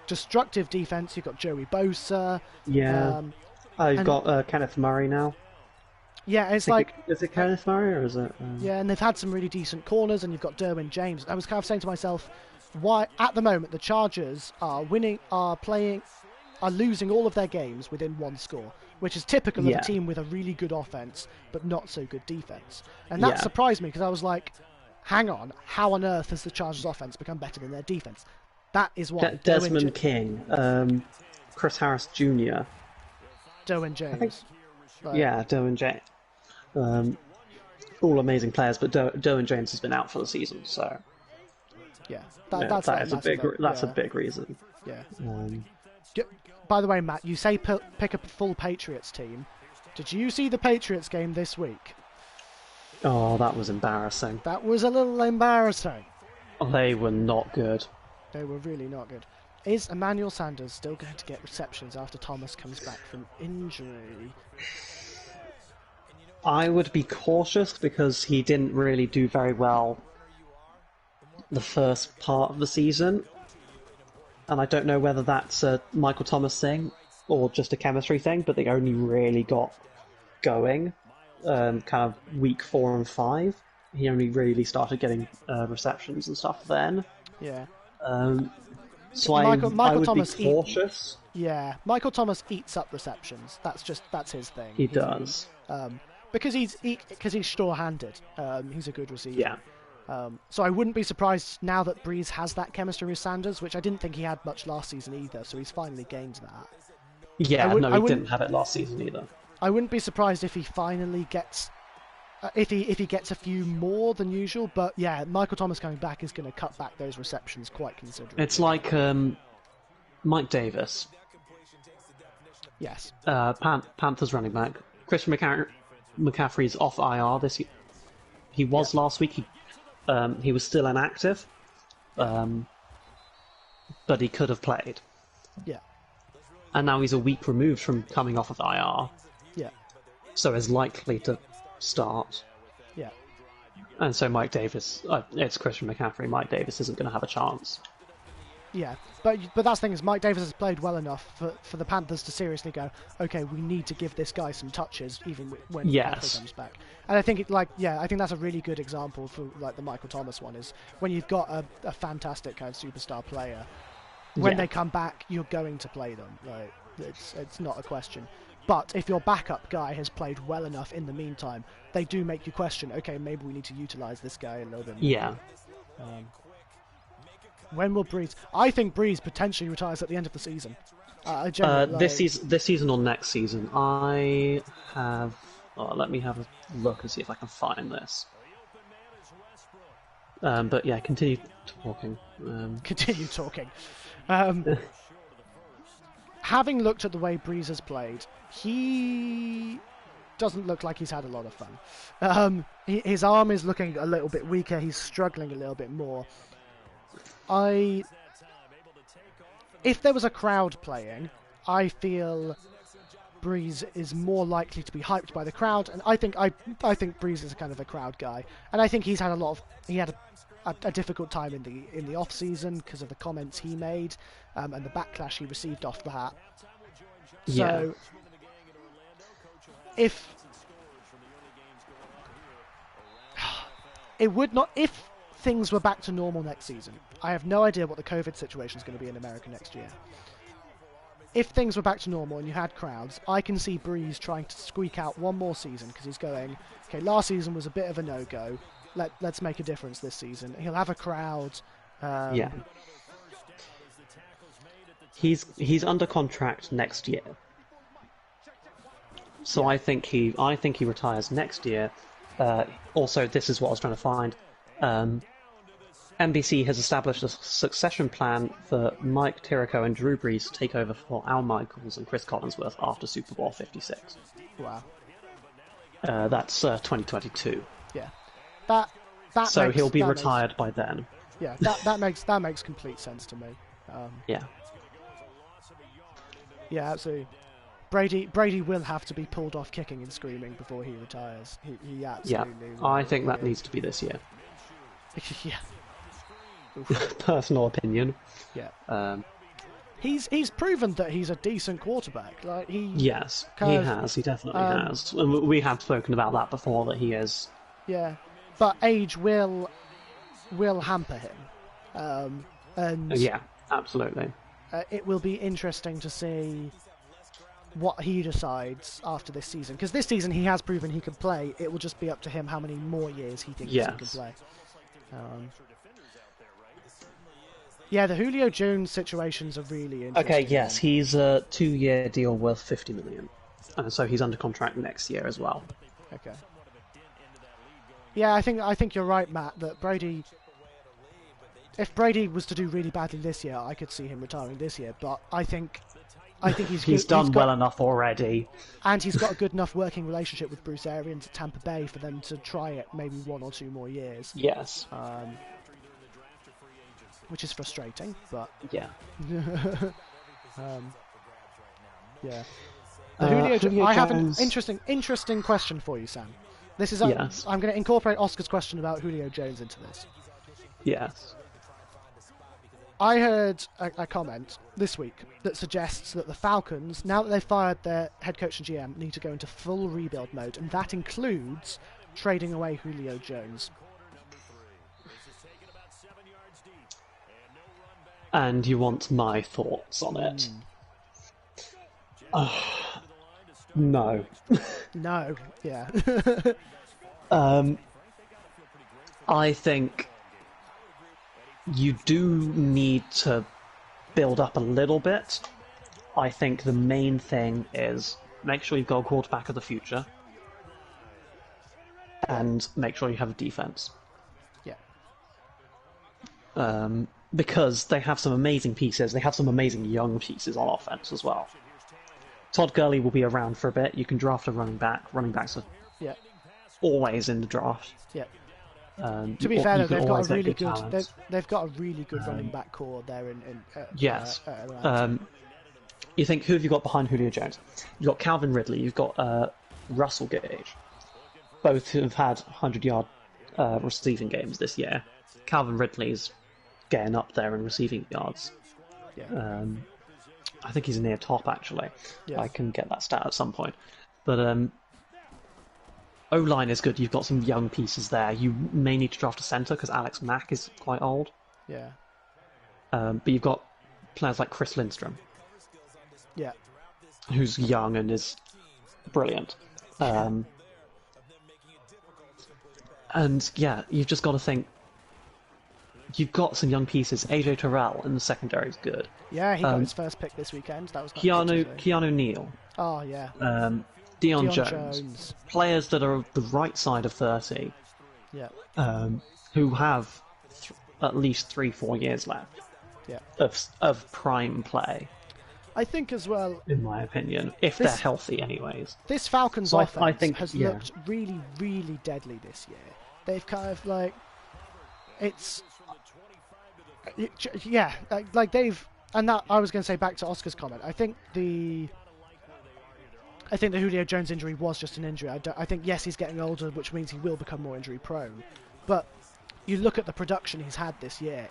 destructive defense. You've got Joey Bosa. Yeah. You've got Kenneth Murray now. Yeah, it's is it Kenneth Murray or is it? Yeah, and they've had some really decent corners, and you've got Derwin James. I was kind of saying to myself, why at the moment the Chargers are losing all of their games within one score, which is typical of a team with a really good offense but not so good defense. And that surprised me because I was like, hang on, how on earth has the Chargers offense become better than their defense? That is why. Desmond King, Chris Harris Jr., Derwin James. Derwin James. All amazing players, but Derwin James has been out for the season, so that's a big reason. Yeah. By the way, Matt, you say pick a full Patriots team. Did you see the Patriots game this week? Oh, that was embarrassing. That was a little embarrassing. They were not good. They were really not good. Is Emmanuel Sanders still going to get receptions after Thomas comes back from injury? I would be cautious because he didn't really do very well the first part of the season. And I don't know whether that's a Michael Thomas thing or just a chemistry thing, but they only really got going kind of week 4 and 5. He only really started getting receptions and stuff then. Yeah. So Michael I would Thomas be cautious. Michael Thomas eats up receptions. That's his thing. He does. Because he's sure-handed. He's a good receiver. Yeah. So I wouldn't be surprised now that Breeze has that chemistry with Sanders, which I didn't think he had much last season either. So he's finally gained that. Yeah, he didn't have it last season either. I wouldn't be surprised if he finally gets, if he gets a few more than usual. But yeah, Michael Thomas coming back is going to cut back those receptions quite considerably. It's like Mike Davis. Yes. Panthers running back Christian McCaffrey's off IR this year. He was last week. He was still inactive, but he could have played. Yeah. And now he's a week removed from coming off of IR. Yeah. So is likely to start. Yeah. And so Mike Davis, it's Christian McCaffrey. Mike Davis isn't going to have a chance. Yeah, but that's the thing is Mike Davis has played well enough for the Panthers to seriously go, okay, we need to give this guy some touches even when McCaffrey comes back. And I think I think that's a really good example for like the Michael Thomas one is when you've got a fantastic kind of superstar player, when they come back, you're going to play them. Like it's not a question. But if your backup guy has played well enough in the meantime, they do make you question, okay, maybe we need to utilize this guy a little bit more. Yeah. When will Breeze? I think Breeze potentially retires at the end of the season. This season or next season. I have. Let me have a look and see if I can find this. But yeah, continue talking. Continue talking. Having looked at the way Breeze has played, he doesn't look like he's had a lot of fun. His arm is looking a little bit weaker. He's struggling a little bit more. If there was a crowd playing, I feel Breeze is more likely to be hyped by the crowd, and I think Breeze is a kind of a crowd guy, and I think he had a difficult time in the off season because of the comments he made and the backlash he received off that. So if things were back to normal next season, I have no idea what the COVID situation is going to be in America next year. If things were back to normal and you had crowds, I can see Breeze trying to squeak out one more season because he's going, okay, last season was a bit of a no-go. Let's make a difference this season. He'll have a crowd. He's under contract next year, so I think he retires next year. Also, this is what I was trying to find. NBC has established a succession plan for Mike Tirico and Drew Brees to take over for Al Michaels and Chris Collinsworth after Super Bowl 56. Wow. That's 2022. Yeah. That so makes, he'll be that retired makes, by then. Yeah, that makes complete sense to me. Yeah. Yeah, absolutely. Brady will have to be pulled off kicking and screaming before he retires. He absolutely. Yeah, I think that needs to be this year. Yeah. Personal opinion. Yeah. He's proven that he's a decent quarterback. Like Yes, he has. He definitely has. And we have spoken about that before. That he is. Yeah, but age will hamper him. And yeah, absolutely. It will be interesting to see what he decides after this season, because this season he has proven he can play. It will just be up to him how many more years he thinks he can play. Yeah, the Julio Jones situations are really interesting. Okay, yes, he's a 2-year deal worth $50 million, so he's under contract next year as well. Okay. Yeah, I think you're right, Matt. That Brady, if Brady was to do really badly this year, I could see him retiring this year. But I think he's done well enough already, and he's got a good enough working relationship with Bruce Arians at Tampa Bay for them to try it maybe 1 or 2 more years. Yes. Which is frustrating, but yeah. Yeah. Julio I have an interesting question for you, Sam. This is yes. I'm going to incorporate Oscar's question about Julio Jones into this. Yes. I heard a comment this week that suggests that the Falcons, now that they've fired their head coach and GM, need to go into full rebuild mode, and that includes trading away Julio Jones. And you want my thoughts on it? No. No, yeah. I think you do need to build up a little bit. I think the main thing is make sure you've got a quarterback of the future and make sure you have a defense. Yeah. Because they have some amazing pieces. They have some amazing young pieces on offense as well. Todd Gurley will be around for a bit. You can draft a running back. Running backs are always in the draft. Yeah. To be fair, they've got a really good. They've got a really good running back core there. Yes. You think, who have you got behind Julio Jones? You've got Calvin Ridley. You've got Russell Gage. Both have had 100-yard receiving games this year. Calvin Ridley's getting up there in receiving yards. Yeah. I think he's near top, actually. Yeah. I can get that stat at some point. But O-line is good. You've got some young pieces there. You may need to draft a centre because Alex Mack is quite old. Yeah. But you've got players like Chris Lindstrom. Yeah. Who's young and is brilliant. And yeah, you've just got to think. You've got some young pieces. AJ Terrell in the secondary is good. Yeah, he got his first pick this weekend. That was Keanu Neal. Oh yeah. Deion Jones. Players that are the right side of 30. Yeah. Who have at least 3-4 years left. Yeah. Of prime play. I think as well. In my opinion, if they're healthy, anyways. This Falcons offense has looked really, really deadly this year. They've kind of like they've, and that I was going to say back to Oscar's comment. I think the Julio Jones injury was just an injury. I think yes, he's getting older, which means he will become more injury prone. But you look at the production he's had this year.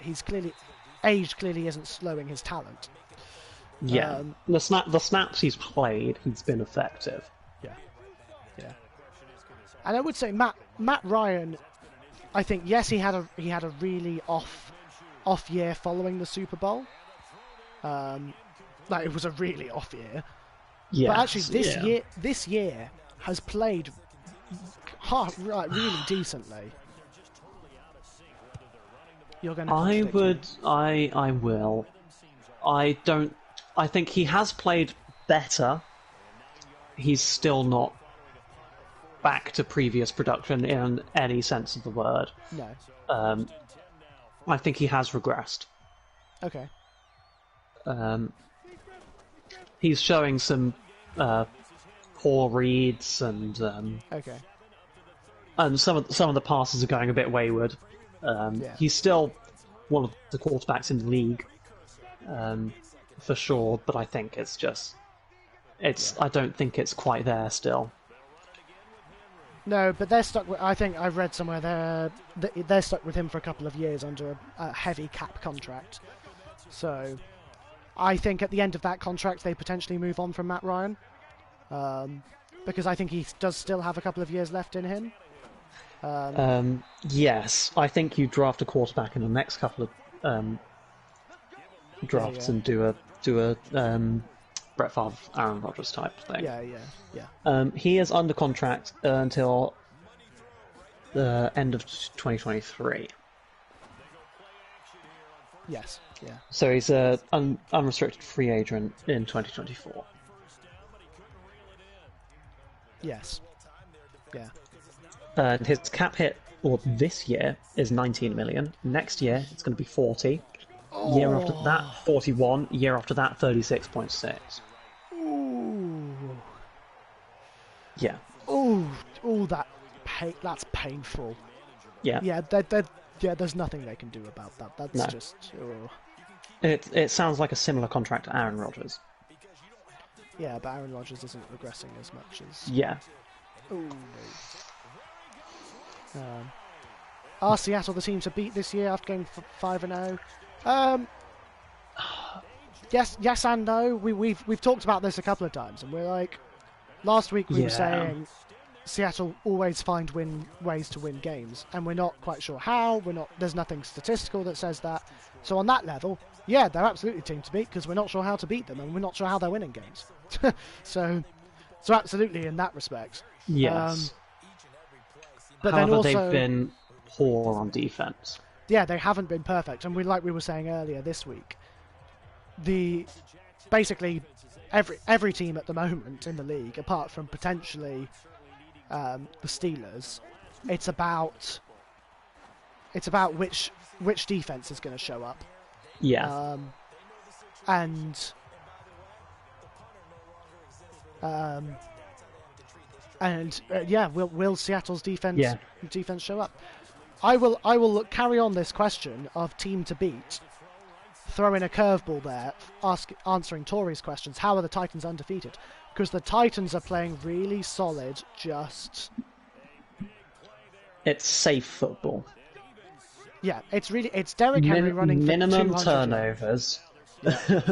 Age clearly isn't slowing his talent. Yeah, the snaps he's played, he's been effective. Yeah. And I would say Matt Ryan. I think yes, he had a really off year following the Super Bowl. Like it was a really off year. Yes, but actually this year has played really decently. You're going to I will. I think he has played better. He's still not back to previous production in any sense of the word. No. I think he has regressed. Okay. He's showing some poor reads, and Okay. and some of the passes are going a bit wayward. Yeah. He's still one of the quarterbacks in the league, for sure. But I think it's just, I don't think it's quite there still. No, but they're stuck with. I think I've read somewhere they're stuck with him for a couple of years under a heavy cap contract. So, I think at the end of that contract they potentially move on from Matt Ryan, because I think he does still have a couple of years left in him. Yes, I think you draft a quarterback in the next couple of drafts and do a Brett Favre, Aaron Rodgers type thing. Yeah. He is under contract until the end of 2023. Yes. Yeah. So he's an unrestricted free agent in 2024. Yes. Yeah. And his cap hit this year is 19 million. Next year it's going to be 40. Year after that, 41. Year after that, 36.6. Ooh. Yeah. Ooh, that's painful. Yeah. Yeah, there's nothing they can do about that. That's just... Oh. It sounds like a similar contract to Aaron Rodgers. Yeah, but Aaron Rodgers isn't regressing as much as... Yeah. Ooh. Are Seattle the team to beat this year after going 5-0? Yes and no. We've talked about this a couple of times, and we're like, last week we were saying Seattle always find ways to win games, and we're not quite sure how. There's nothing statistical that says that. So on that level, yeah, they're absolutely a team to beat because we're not sure how to beat them, and we're not sure how they're winning games. so absolutely in that respect. Yes. But however, then also, they've been poor on defense. Yeah, they haven't been perfect, and we were saying earlier this week, basically every team at the moment in the league, apart from potentially the Steelers, it's about which defense is going to show up. Yeah. Will Seattle's defense show up? I will carry on this question of team to beat, throw in a curveball there, answering Tori's questions. How are the Titans undefeated? Because the Titans are playing really solid, It's safe football. Yeah, it's Derrick Henry running for minimum 200 turnovers,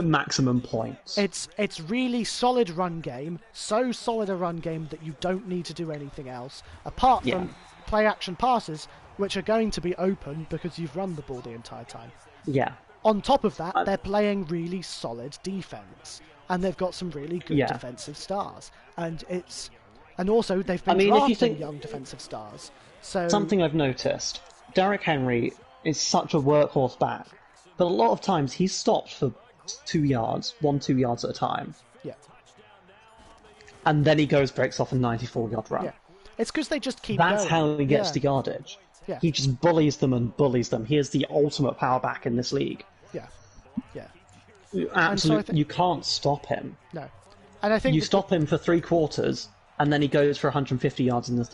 maximum points. It's really solid run game, so solid a run game that you don't need to do anything else, apart from play action passes, which are going to be open because you've run the ball the entire time. Yeah. On top of that, they're playing really solid defense, and they've got some really good defensive stars, and also they've been drafting young defensive stars. So something I've noticed, Derrick Henry is such a workhorse back, but a lot of times he's stopped for 2 yards at a time. Yeah. And then he breaks off a 94-yard run. Yeah. It's because they just keep going. That's how he gets the yardage. Yeah. He just bullies them and bullies them. He is the ultimate power back in this league. Yeah. Yeah. Absolutely, you can't stop him. No. And I think you stop him for 3 quarters, and then he goes for 150 yards in the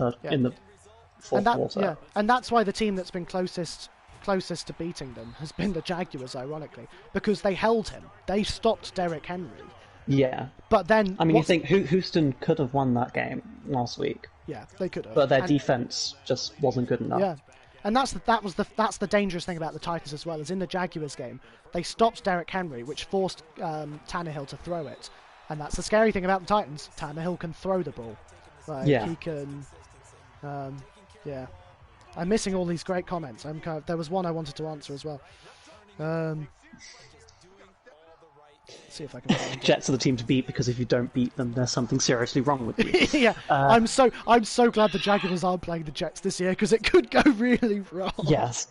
fourth quarter. Yeah. And that's why the team that's been closest to beating them has been the Jaguars, ironically, because they held him. They stopped Derrick Henry. Yeah. But then... I mean, you think Houston could have won that game last week. Yeah, they could have. But their defense just wasn't good enough. Yeah. And that's the dangerous thing about the Titans as well, is in the Jaguars game, they stopped Derrick Henry, which forced Tannehill to throw it. And that's the scary thing about the Titans. Tannehill can throw the ball. He can... I'm missing all these great comments. There was one I wanted to answer as well. See if I can find Jets are the team to beat because if you don't beat them, there's something seriously wrong with you. Yeah, I'm so glad the Jaguars aren't playing the Jets this year because it could go really wrong. Yes.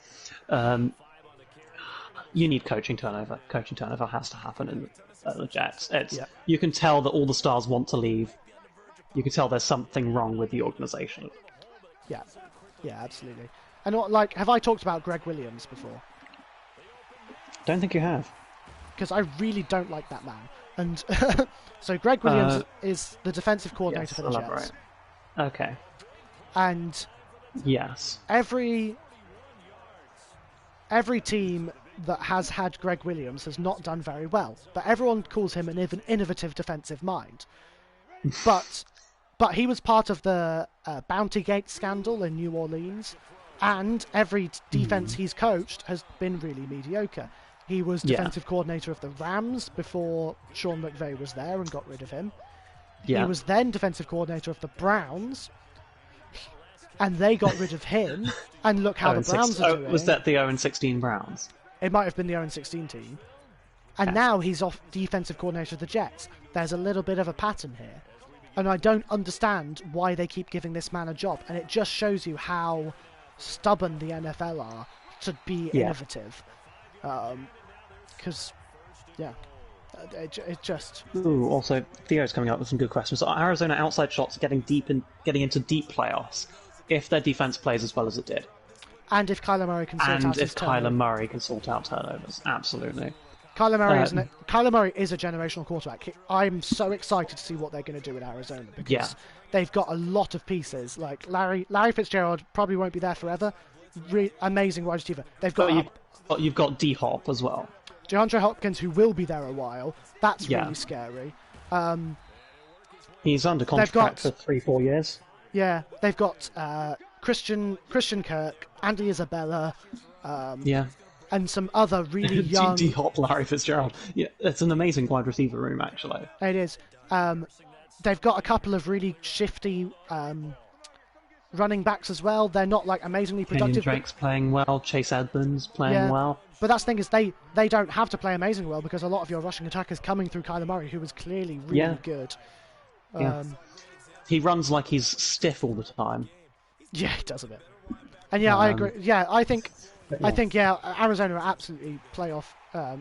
You need coaching turnover. Coaching turnover has to happen in the Jets. You can tell that all the stars want to leave. You can tell there's something wrong with the organisation. Yeah, absolutely. And have I talked about Greg Williams before? Don't think you have. Because I really don't like that man. And so Greg Williams is the defensive coordinator for the Jets. Okay. And yes, every team that has had Greg Williams has not done very well. But everyone calls him an innovative defensive mind. But he was part of the Bounty Gate scandal in New Orleans, and every defense he's coached has been really mediocre. He was defensive coordinator of the Rams before Sean McVay was there and got rid of him. Yeah. He was then defensive coordinator of the Browns, and they got rid of him. And look how the Browns are doing. Was that the 0-16 Browns? It might have been the 0-16 team. And now he's off defensive coordinator of the Jets. There's a little bit of a pattern here. And I don't understand why they keep giving this man a job. And it just shows you how stubborn the NFL are to be innovative. Because, it just... Ooh, also, Theo's coming up with some good questions. So Arizona outside shots getting into deep playoffs if their defense plays as well as it did. And if Kyler Murray can sort out his turnovers. Kyler Murray can sort out turnovers, absolutely. Kyler Murray is a generational quarterback. I'm so excited to see what they're going to do in Arizona because they've got a lot of pieces. Like Larry Fitzgerald probably won't be there forever. Amazing wide receiver. They've got you've got D-Hop as well. DeAndre Hopkins, who will be there a while. That's really scary. He's under contract for 3-4 years. Yeah, they've got Christian Kirk, Andy Isabella, and some other really young... D-Hop, Larry Fitzgerald. Yeah, it's an amazing wide receiver room, actually. It is. They've got a couple of really shifty running backs as well. They're not like amazingly productive. Kenyon Drake's playing well. Chase Edmonds playing well. But that's the thing is they don't have to play amazing well because a lot of your rushing attack is coming through Kyler Murray, who was clearly really good. He runs like he's stiff all the time. Yeah, he does a bit. And I agree. Yeah, I think Arizona are absolutely playoff.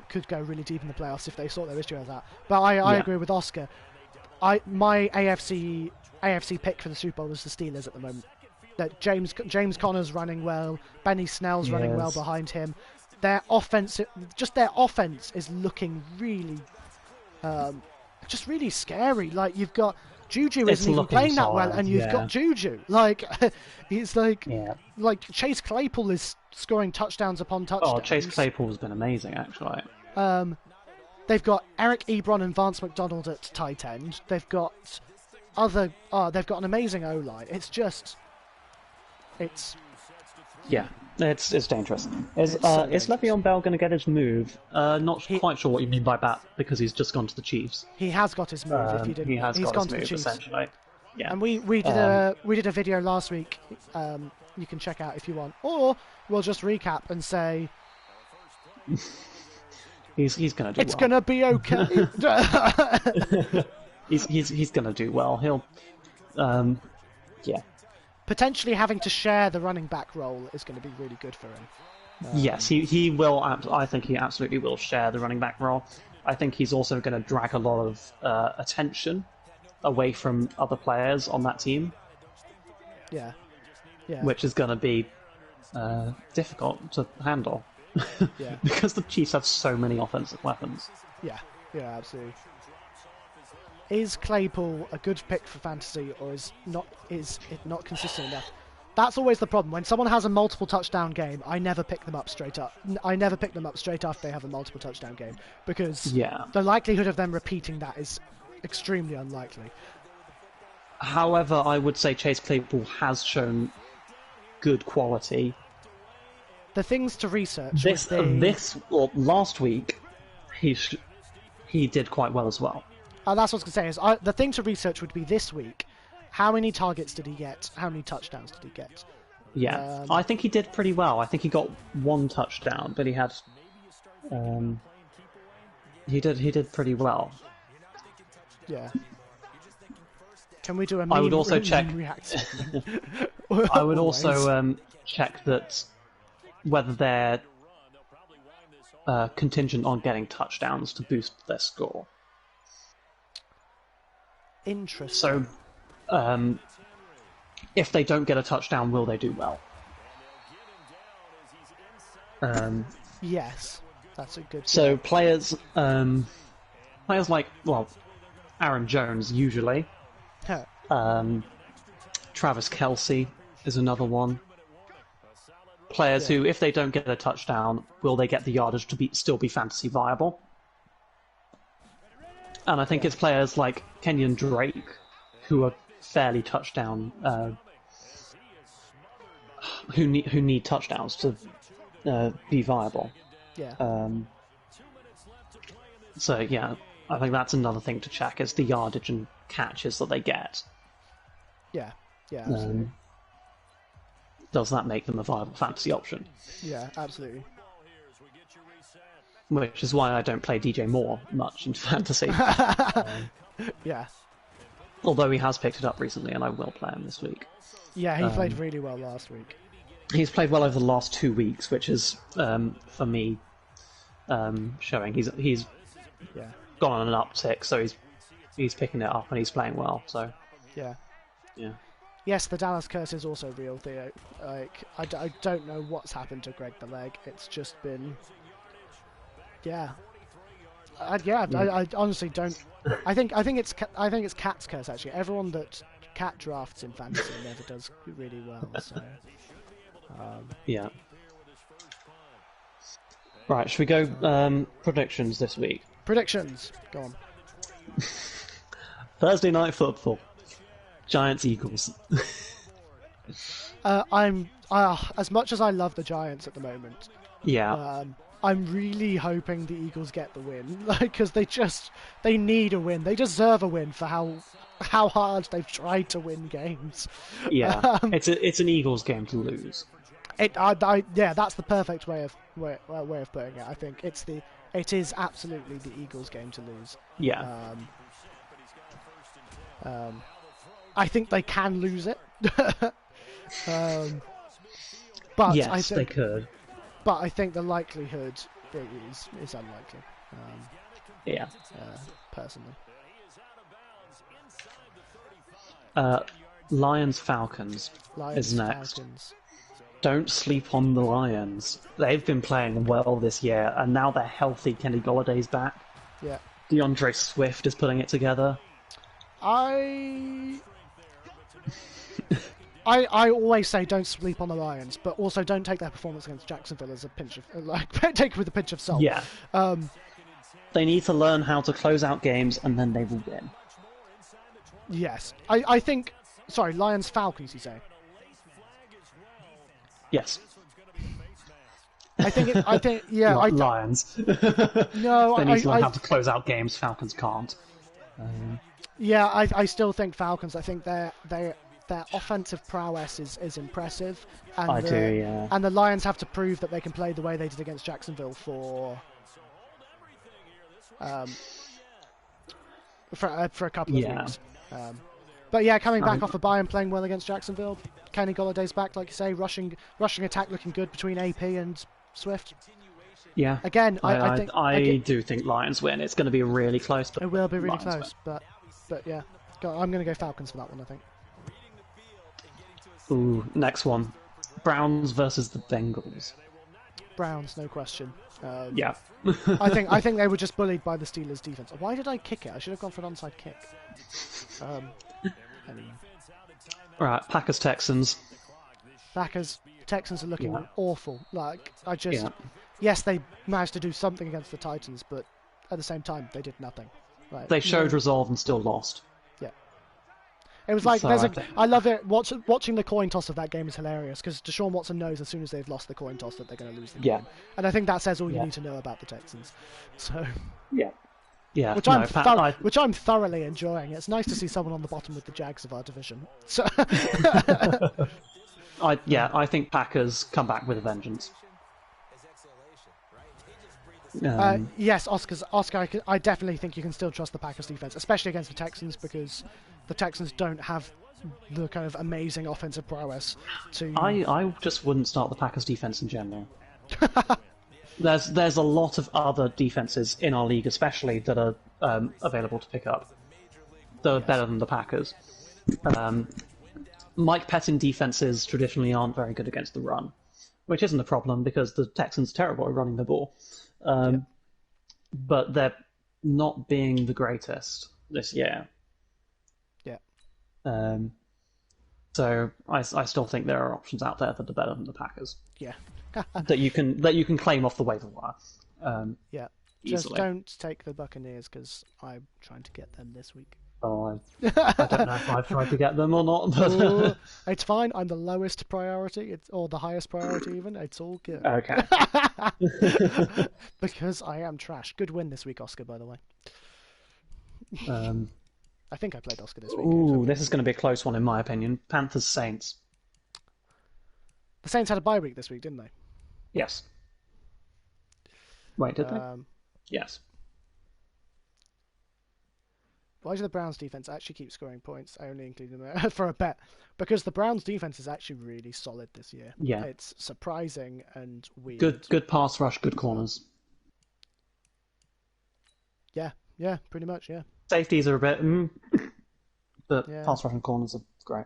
Could go really deep in the playoffs if they sort their issues out. But I agree with Oscar. My AFC pick for the Super Bowl is the Steelers at the moment. That James Conner's running well, Benny Snell's running well behind him. Their offense is looking really, just really scary. Like you've got Juju isn't even playing that well, and you've got Juju. Like he's like Chase Claypool is scoring touchdowns upon touchdowns. Oh, Chase Claypool's been amazing actually. They've got Eric Ebron and Vance McDonald at tight end. They've got they've got an amazing O-line. It's dangerous. Is Le'Veon Bell going to get his move? Not quite sure what you mean by that because he's just gone to the Chiefs. He has got his move. If you didn't, he's gone to the Chiefs essentially. Yeah. And we did a video last week. You can check out if you want, or we'll just recap and say he's going to do. It's going to be okay. he's going to do well. He'll potentially having to share the running back role is going to be really good for him. Yes, he will. I think he absolutely will share the running back role. I think he's also going to drag a lot of attention away from other players on that team. Yeah. Which is going to be difficult to handle. Because the Chiefs have so many offensive weapons. Yeah, absolutely. Is Claypool a good pick for fantasy, or is it not consistent enough? That's always the problem. When someone has a multiple touchdown game, I never pick them up straight up. I never pick them up straight after they have a multiple touchdown game because the likelihood of them repeating that is extremely unlikely. However, I would say Chase Claypool has shown good quality. The things to research. Last week, he did quite well as well. That's what I was going to say. The thing to research would be this week. How many targets did he get? How many touchdowns did he get? Yeah, I think he did pretty well. I think he got one touchdown, but he had. He did pretty well. Yeah. Can we do a? I would also check. I would also check that whether they're contingent on getting touchdowns to boost their score. Interesting. So, if they don't get a touchdown, will they do well? Yes. That's a good. So players like Aaron Jones usually. Yeah. Travis Kelce is another one. Players who, if they don't get a touchdown, will they get the yardage to still be fantasy viable? And I think it's players like Kenyon Drake who are fairly touchdown, who need touchdowns to be viable. Yeah. So yeah, I think that's another thing to check is the yardage and catches that they get. Yeah. Yeah. Absolutely. Does that make them a viable fantasy option? Yeah, absolutely. Which is why I don't play DJ Moore much in fantasy. Yeah. Although he has picked it up recently, and I will play him this week. Yeah, he played really well last week. He's played well over the last 2 weeks, which is, for me, showing he's gone on an uptick, so he's picking it up and he's playing well. So yeah. Yes, the Dallas curse is also real, Theo. Like, I don't know what's happened to Greg the Leg. It's just been, I honestly don't. I think it's Cat's curse actually. Everyone that Cat drafts in fantasy never does really well. So yeah. Right, should we go predictions this week? Predictions, go on. Thursday night football. Giants Eagles. I'm as much as I love the Giants at the moment. Yeah. I'm really hoping the Eagles get the win, because they need a win. They deserve a win for how hard they've tried to win games. Yeah. It's an Eagles game to lose. That's the perfect way of putting it. I think it is absolutely the Eagles game to lose. Yeah. I think they can lose it. But yes, they could. But I think the likelihood is unlikely. Yeah. Personally. Lions Falcons is next. Falcons. Don't sleep on the Lions. They've been playing well this year, and now they're healthy. Kenny Galladay's back. Yeah. DeAndre Swift is putting it together. I always say don't sleep on the Lions, but also don't take their performance against Jacksonville as a pinch of take it with a pinch of salt. Yeah. They need to learn how to close out games, and then they will win. Yes, I think. Sorry, Lions Falcons. You say? Yes. I think. Lions. No, they need to learn how to close out games. Falcons can't. Yeah, I still think Falcons. I think their offensive prowess is impressive. And I do, yeah. And the Lions have to prove that they can play the way they did against Jacksonville for a couple of weeks. But yeah, coming back off a bye and playing well against Jacksonville. Kenny Galladay's back, like you say, rushing attack looking good between AP and Swift. Yeah. Again, I do think Lions win. It's going to be really close. But it will be really Lions close, but yeah, I'm going to go Falcons for that one. I think. Ooh, next one, Browns versus the Bengals. Browns, no question. Yeah. I think they were just bullied by the Steelers' defense. Why did I kick it? I should have gone for an onside kick. Anyway. Right, Packers Texans. Texans are looking awful. Yes, they managed to do something against the Titans, but at the same time, they did nothing. Right. They showed resolve and still lost. Yeah. It was like, I love it. Watching the coin toss of that game is hilarious, because Deshaun Watson knows as soon as they've lost the coin toss that they're going to lose the game. Yeah. And I think that says all you need to know about the Texans. So. Yeah. Yeah. Which I'm thoroughly enjoying. It's nice to see someone on the bottom with the Jags of our division. So. I think Packers come back with a vengeance. Yes, Oscar. I definitely think you can still trust the Packers defense, especially against the Texans, because the Texans don't have the kind of amazing offensive prowess to. I just wouldn't start the Packers defense in general. There's a lot of other defenses in our league, especially that are available to pick up. That are better than the Packers. Mike Pettin defenses traditionally aren't very good against the run, which isn't a problem because the Texans are terrible at running the ball. but they're not being the greatest this year. Yeah. So I still think there are options out there that are better than the Packers. Yeah. that you can claim off the waiver wire. Yeah. Easily. Just don't take the Buccaneers because I'm trying to get them this week. Oh, I don't know if I've tried to get them or not. But Ooh, it's fine. I'm the lowest priority, or the highest priority even. It's all good. Okay. Because I am trash. Good win this week, Oscar, by the way. I think I played Oscar this week. Ooh, this is going to be a close one in my opinion. Panthers Saints. The Saints had a bye week this week, didn't they? Yes. Wait, did they? Yes. Why do the Browns defense actually keep scoring points? I only include them for a bet. Because the Browns defense is actually really solid this year. Yeah. It's surprising and weird. Good pass rush, good corners. Yeah, pretty much, yeah. Safeties are a bit, but pass rush and corners are great.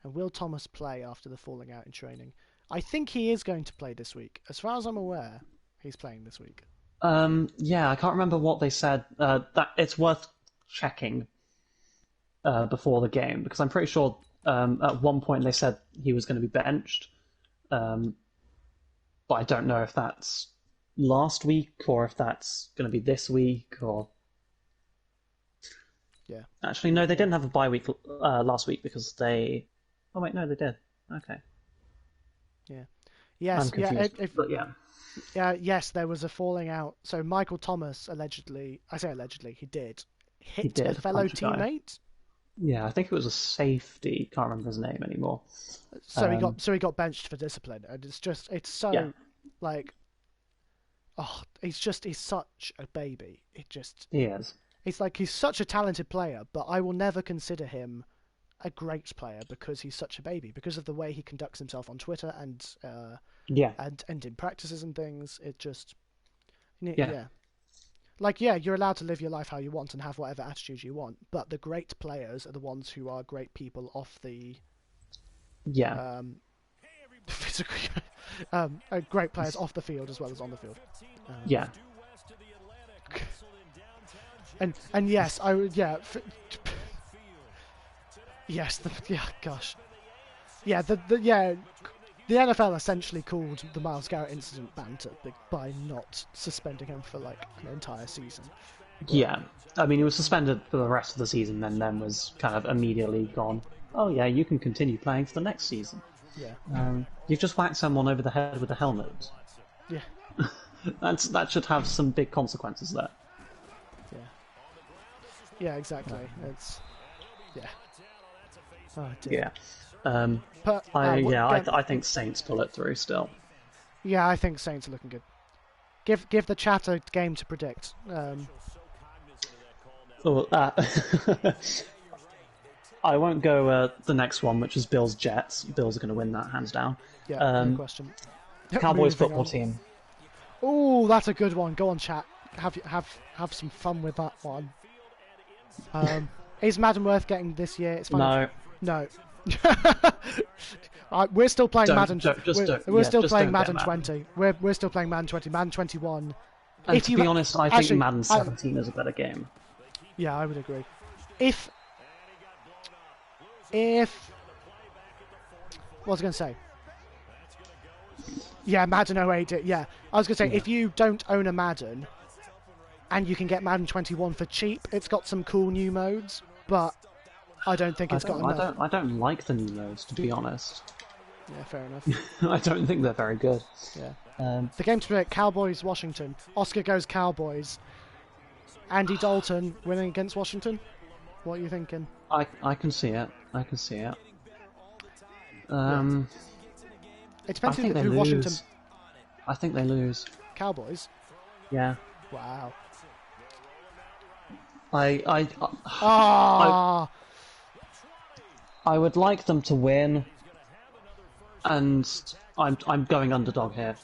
And will Thomas play after the falling out in training? I think he is going to play this week. As far as I'm aware, he's playing this week. Yeah, I can't remember what they said. That it's worth checking before the game because I'm pretty sure at one point they said he was going to be benched, but I don't know if that's last week or if that's going to be this week or. Yeah. Actually, no, they didn't have a bye week last week because they. Oh wait, no, they did. Okay. Yeah. Yes. I'm confused, but yeah. Yes, there was a falling out. So Michael Thomas allegedly, I say allegedly, he did hit a fellow teammate. Yeah, I think it was a safety. Can't remember his name anymore. So he got benched for discipline, and it's so like, oh, he's such a baby. He is. It's like he's such a talented player, but I will never consider him a great player because he's such a baby, because of the way he conducts himself on Twitter and and in practices and things. It just like you're allowed to live your life how you want and have whatever attitude you want, but the great players are the ones who are great people off the physically great players off the field as well as on the field. And yes, I would yes, the NFL essentially called the Myles Garrett incident banter by not suspending him for like an entire season. Yeah, I mean he was suspended for the rest of the season, and then was kind of immediately gone. Oh yeah, you can continue playing for the next season. Yeah. You've just whacked someone over the head with a helmet. Yeah. That should have some big consequences there. Yeah, exactly. It's Oh, dear. I think Saints pull it through still. Yeah, I think Saints are looking good. Give the chat a game to predict. I won't go the next one, which is Bills Jets. Bills are going to win that hands down. Yeah, no question. Cowboys football team. Oh, that's a good one. Go on, chat. Have some fun with that one. Is Madden worth getting this year? It's fine. No. We're still playing Madden. We're still playing Madden 20. We're still playing Madden 20. Madden 21. And to be honest, I think Madden 17 is a better game. Yeah, I would agree. If what was I going to say? Yeah, Madden 08. Yeah, I was going to say if you don't own a Madden and you can get Madden 21 for cheap, it's got some cool new modes, but I don't think it's got enough. I don't like the new modes, to be honest. Yeah, fair enough. I don't think they're very good. Yeah. The game to predict: Cowboys, Washington. Oscar goes Cowboys. Andy Dalton winning against Washington. What are you thinking? I can see it. I can see it. It depends who Washington. I think they lose. Cowboys. Yeah. Wow. I would like them to win, and I'm going underdog here.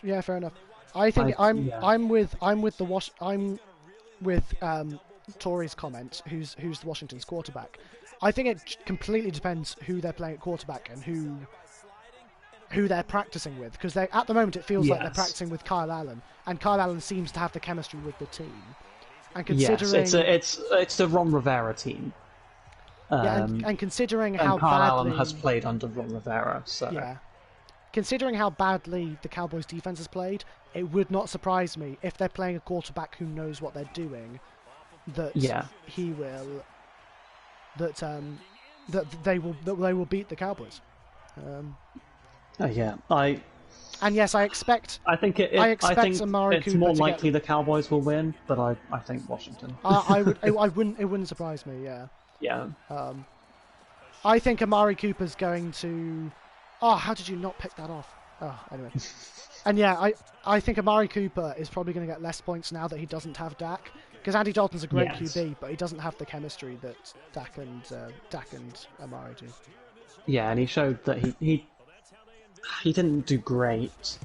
Yeah, fair enough. I think I'm with Tori's comment. Who's the Washington's quarterback? I think it completely depends who they're playing at quarterback and who they're practicing with, because at the moment it feels like they're Yes. practicing with Kyle Allen, and Kyle Allen seems to have the chemistry with the team. And Yes, considering it's the Ron Rivera team. and considering And how Kyle badly Allen has played under Ron Rivera, so considering how badly the Cowboys defense has played, it would not surprise me if they're playing a quarterback who knows what they're doing, that he will that they will beat the Cowboys. And yes, I expect Amari it's Cooper more to likely the Cowboys will win, but I think Washington. it wouldn't surprise me. Yeah. Yeah. I think Amari Cooper's going to. Oh, how did you not pick that off? Oh, anyway. And yeah, I think Amari Cooper is probably going to get less points now that he doesn't have Dak, because Andy Dalton's a great QB, but he doesn't have the chemistry that Dak and Amari do. Yeah, and he showed that he didn't do great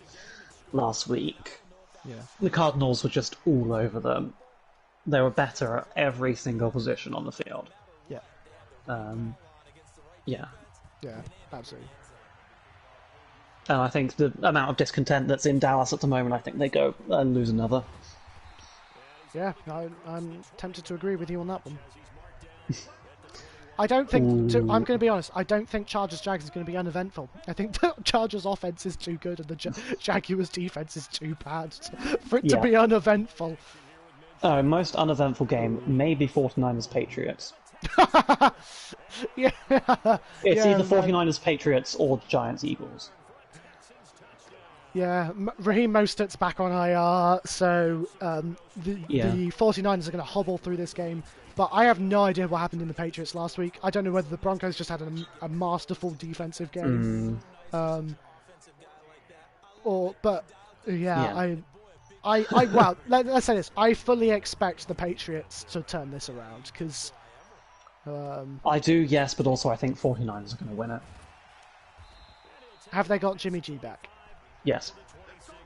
last week. Yeah. The Cardinals were just all over them. They were better at every single position on the field. Yeah. Yeah. Yeah, absolutely. And I think the amount of discontent that's in Dallas at the moment, I think they go and lose another. Yeah, I'm tempted to agree with you on that one. I don't think. I'm going to be honest. I don't think Chargers-Jags is going to be uneventful. I think the Chargers' offense is too good and the Jaguars' defense is too bad for it to be uneventful. Most uneventful game, maybe 49ers-Patriots. Yeah. It's either 49ers-Patriots or Giants-Eagles. Yeah, Raheem Mostert's back on IR, so the 49ers are going to hobble through this game. But I have no idea what happened in the Patriots last week. I don't know whether the Broncos just had a masterful defensive game. Well, let's say this. I fully expect the Patriots to turn this around, because... I do, yes, but also I think 49ers are going to win it. Have they got Jimmy G back? Yes.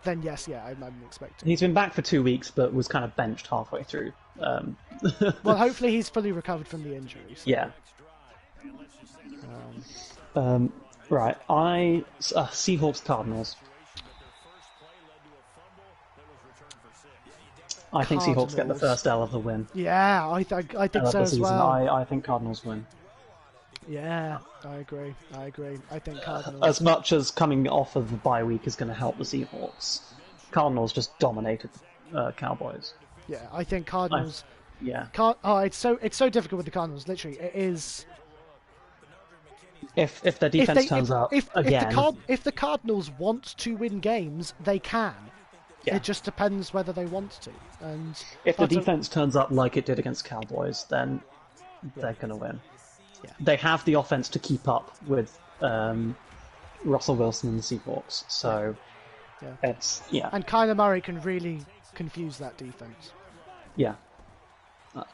Then yes, yeah, I'm expecting. He's been back for 2 weeks, but was kind of benched halfway through. Well, hopefully he's fully recovered from the injuries. So. Yeah. Right, Seahawks Cardinals. I think Seahawks get the first L of the win. Yeah, I think so as well. I think Cardinals win. Yeah, I agree. I think Cardinals. As much as coming off of the bye week is going to help the Seahawks, Cardinals just dominated Cowboys. Yeah, I think Cardinals. It's so difficult with the Cardinals. Literally, it is. If their defense turns up again, if the Cardinals want to win games, they can. Yeah. It just depends whether they want to. And if the defense turns up like it did against Cowboys, then they're going to win. Yeah. They have the offense to keep up with Russell Wilson and the Seahawks, so it's And Kyler Murray can really confuse that defense. Yeah,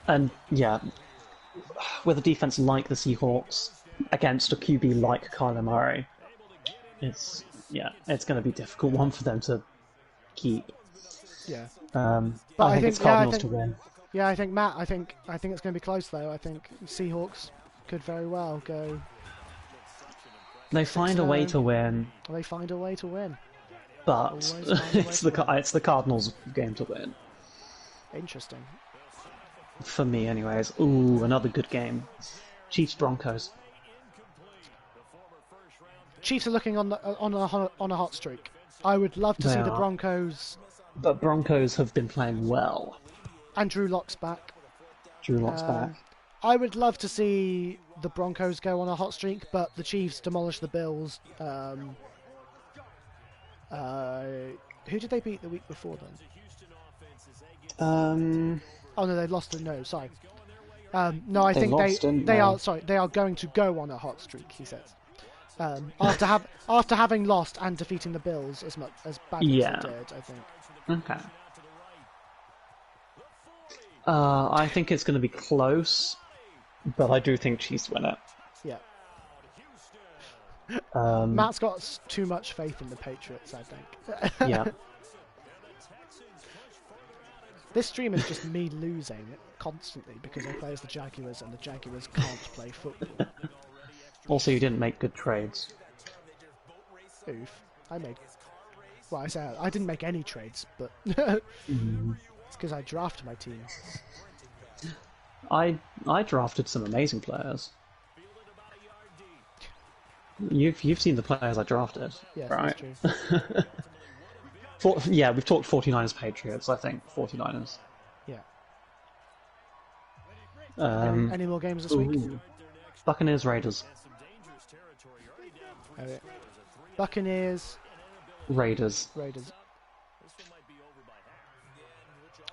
and with a defense like the Seahawks against a QB like Kyler Murray, it's going to be a difficult one for them to keep. Yeah. But I think it's Cardinals to win. Yeah, I think Matt. I think it's going to be close though. I think Seahawks could very well go. They find a way to win. They find a way to win. But it's the Cardinals' game to win. Interesting. For me, anyways. Ooh, another good game. Chiefs Broncos. Chiefs are looking on a hot streak. I would love to see the Broncos. But Broncos have been playing well. And Drew Lock's back. Back. I would love to see the Broncos go on a hot streak, but the Chiefs demolish the Bills. Who did they beat the week before then? Oh no, they lost. No, sorry. No, I think they are. Sorry, they are going to go on a hot streak. He says. After having lost and defeating the Bills as badly as they did, I think. Okay. I think it's going to be close, but I do think Chiefs win it. Yeah. Matt's got too much faith in the Patriots, I think. Yeah. This stream is just me losing constantly because I play as the Jaguars and the Jaguars can't play football. Also, you didn't make good trades. Oof. I made. Well, I said I didn't make any trades, but it's because I drafted my team. I drafted some amazing players. You've seen the players I drafted, Yes, right? that's true. Yeah, we've talked 49ers Patriots. I think 49ers. Yeah. Um, Any more games this week? Buccaneers Raiders. Okay. Buccaneers. Raiders.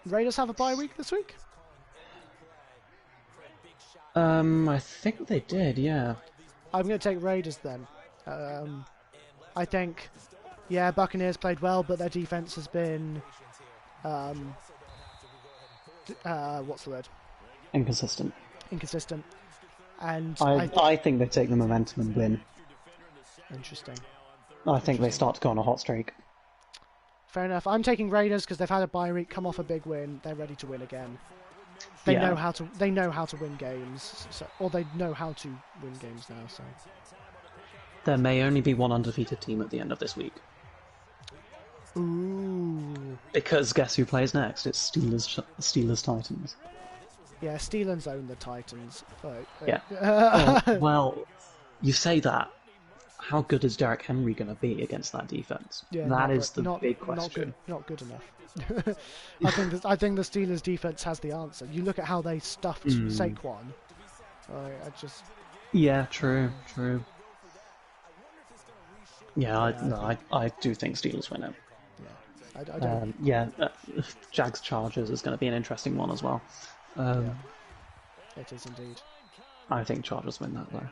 Raiders have a bye week this week? I think they did. Yeah. I'm going to take Raiders then. I think, yeah, Buccaneers played well, but their defense has been, what's the word? Inconsistent. And I think they take the momentum and win. Interesting. I think they start to go on a hot streak. Fair enough. I'm taking Raiders because they've had a bye week, come off a big win. They're ready to win again. They know how to. They know how to win games, or they know how to win games now. So there may only be one undefeated team at the end of this week. Ooh. Because guess who plays next? It's Steelers Titans. Yeah, Steelers own the Titans. Right. Yeah. Well, you say that. How good is Derrick Henry going to be against that defense? Yeah, that is the big question. Not good enough. I think the Steelers defense has the answer. You look at how they stuffed Saquon. Yeah, true. Yeah, I do think Steelers win it. Yeah, I don't. Jags Chargers is going to be an interesting one as well. It is indeed. I think Chargers win that though.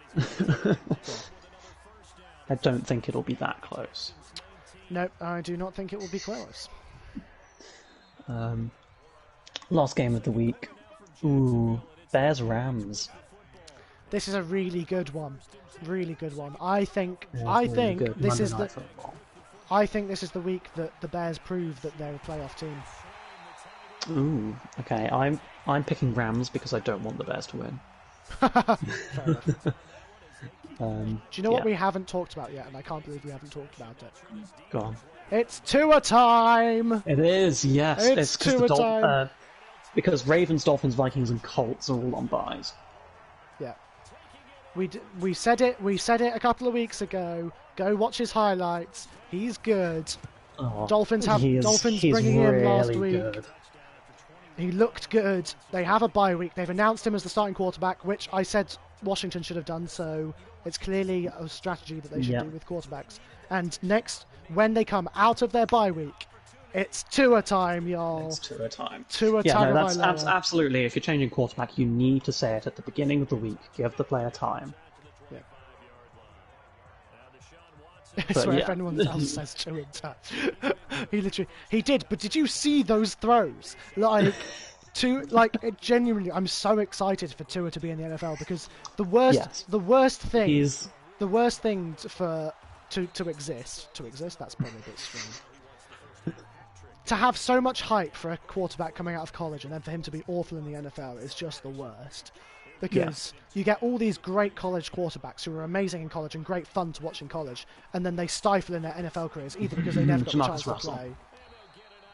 I don't think it'll be that close. No, I do not think it will be close. Last game of the week. Ooh, Bears Rams. This is a really good one. I think this is the week that the Bears prove that they're a playoff team. Ooh, okay. I'm picking Rams because I don't want the Bears to win. Fair enough. Do you know what we haven't talked about yet? And I can't believe we haven't talked about it. Go on. It's Tua time! It is, yes. It's Tua time! Because Ravens, Dolphins, Vikings, and Colts are all on byes. Yeah. We said it a couple of weeks ago. Go watch his highlights. He's good. Oh, Dolphins bringing him last week. Good. He looked good. They have a bye week. They've announced him as the starting quarterback, which I said Washington should have done, so it's clearly a strategy that they should do with quarterbacks. And next, when they come out of their bye week, it's Tua time, y'all. It's Tua time. Tua time. Yeah, that's absolutely. If you're changing quarterback, you need to say it at the beginning of the week. Give the player time. Yeah. I swear, if anyone else says Tua time, he did. But did you see those throws? Genuinely, I'm so excited for Tua to be in the NFL because the worst thing to exist. That's probably a bit strong. To have so much hype for a quarterback coming out of college and then for him to be awful in the NFL is just the worst. Because you get all these great college quarterbacks who are amazing in college and great fun to watch in college, and then they stifle in their NFL careers either because they never got the chance to play.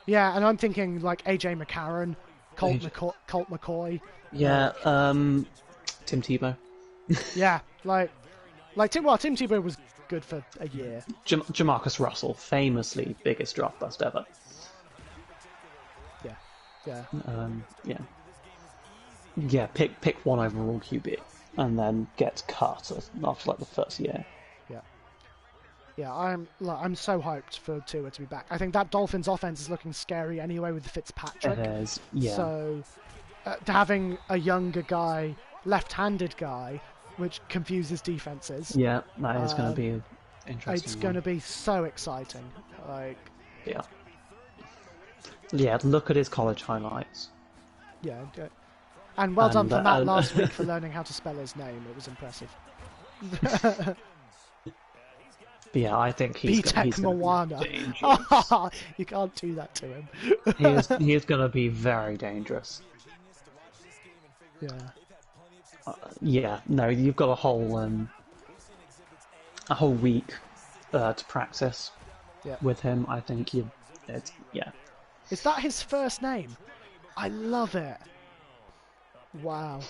Yeah, and I'm thinking like AJ McCarron, Colt McCoy. Yeah, Tim Tebow. Yeah, Tim Tebow was good for a year. Jamarcus Russell, famously biggest draft bust ever. Yeah, pick one overall QB and then gets cut after like the first year. Yeah, I'm so hyped for Tua to be back. I think that Dolphins offense is looking scary anyway with Fitzpatrick. It is, yeah. So having a younger guy, left-handed guy, which confuses defenses. Yeah, that is going to be interesting. It's going to be so exciting. Yeah, look at his college highlights. Yeah, and well done for Matt last week for learning how to spell his name. It was impressive. But yeah, I think he's going to be dangerous. You can't do that to him. he is going to be very dangerous. Yeah. No, you've got a whole week to practice Yeah. with him. I think yeah. Is that his first name? I love it. Wow.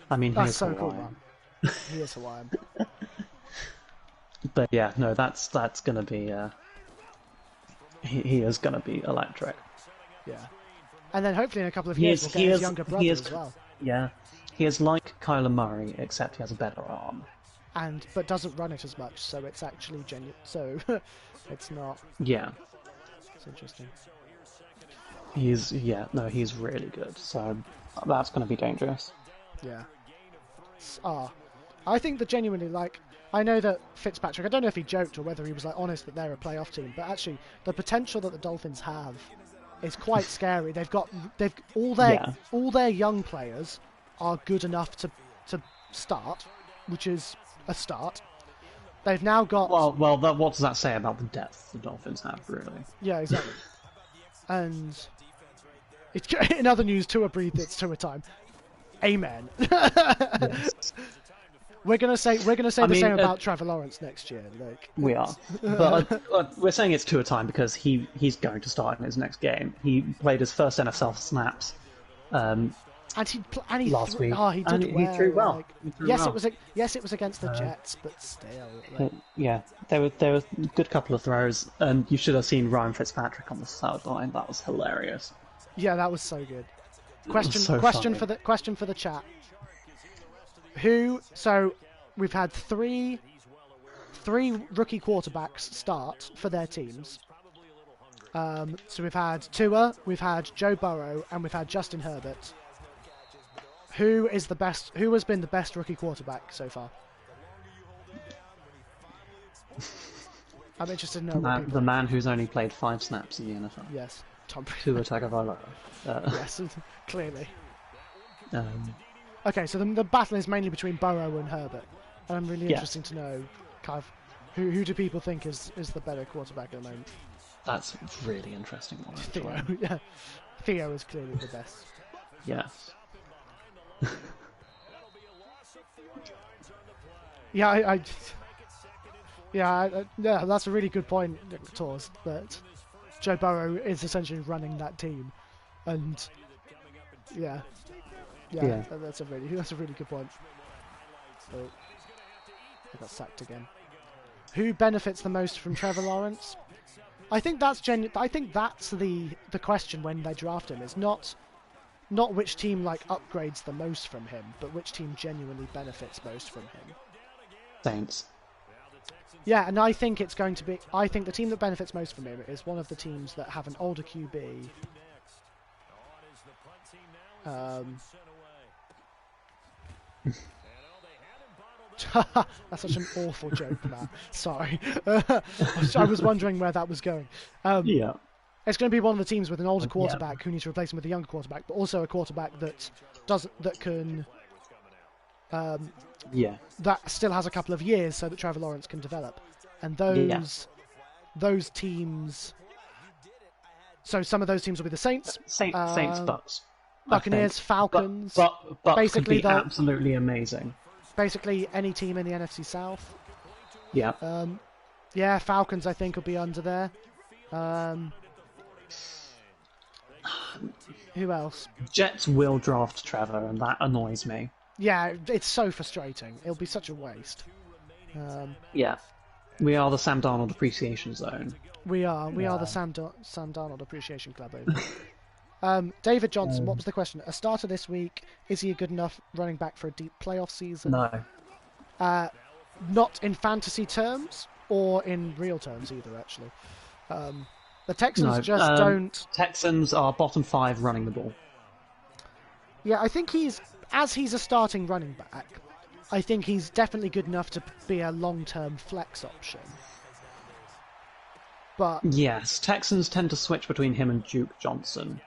I mean, That's he's so cool, Hawaiian. man. He is Hawaiian. But yeah, no, that's gonna be he is gonna be electric. Yeah. And then hopefully in a couple of years we'll get his younger brother as well. Yeah, he is like Kyler Murray, except he has a better arm. But doesn't run it as much, so it's actually genuine. So it's not. Yeah. It's interesting. He's really good. So that's going to be dangerous. Yeah. I think that genuinely, like, I know that Fitzpatrick, I don't know if he joked or whether he was like honest that they're a playoff team, but actually the potential that the Dolphins have is quite scary. They've all their young players are good enough to start, which is a start. They've now got well. What does that say about the depth the Dolphins have, really? Yeah, exactly. And in other news, Tua breathed its Tua time. Amen. Yes. We're gonna say the same about Trevor Lawrence next year. Like we are, but we're saying it's Tua time because he's going to start in his next game. He played his first NFL snaps. Last week. Oh, he did well. He threw well. Like, he threw yes, well. it was against the Jets, but still. Like... Yeah, there were a good couple of throws, and you should have seen Ryan Fitzpatrick on the sideline. That was hilarious. Yeah, that was so good. Question for the chat. So we've had three rookie quarterbacks start for their teams. So we've had Tua, we've had Joe Burrow, and we've had Justin Herbert. Who has been the best rookie quarterback so far? I'm interested to know The man who's only played 5 snaps in the NFL. Yes, Tom Brady. Tua Tagovailoa. Yes, clearly. Um, Okay, so the battle is mainly between Burrow and Herbert, and I'm really interested to know, kind of, who do people think is the better quarterback at the moment? That's a really interesting one. Theo, yeah. Theo is clearly the best. Yes. Yeah, yeah, that's a really good point, Tors, that Joe Burrow is essentially running that team, and yeah, that's a really good point. Oh, I got sacked again. Who benefits the most from Trevor Lawrence? I think that's I think that's the question when they draft him. It's not which team like upgrades the most from him, but which team genuinely benefits most from him. Saints. Yeah, and I think it's going to be. I think the team that benefits most from him is one of the teams that have an older QB. That's such an awful joke, Matt. Sorry. I was wondering where that was going. Yeah. It's going to be one of the teams with an older quarterback who needs to replace him with a younger quarterback, but also a quarterback that can. That still has a couple of years so that Trevor Lawrence can develop, and those teams. So some of those teams will be the Saints, Saints, Bucks, Buccaneers, Falcons. Bucks basically, could be absolutely amazing. Basically, any team in the NFC South. Yeah. Yeah, Falcons I think will be under there. Who else? Jets will draft Trevor, and that annoys me. Yeah, it's so frustrating. It'll be such a waste. Yeah. We are the Sam Darnold Appreciation Zone. We are the Sam Darnold Appreciation Club. David Johnson, what was the question? A starter this week, is he a good enough running back for a deep playoff season? No. Not in fantasy terms, or in real terms either, actually. The Texans don't... Texans are bottom 5 running the ball. Yeah, I think he's a starting running back, I think he's definitely good enough to be a long-term flex option. But yes, Texans tend to switch between him and Duke Johnson.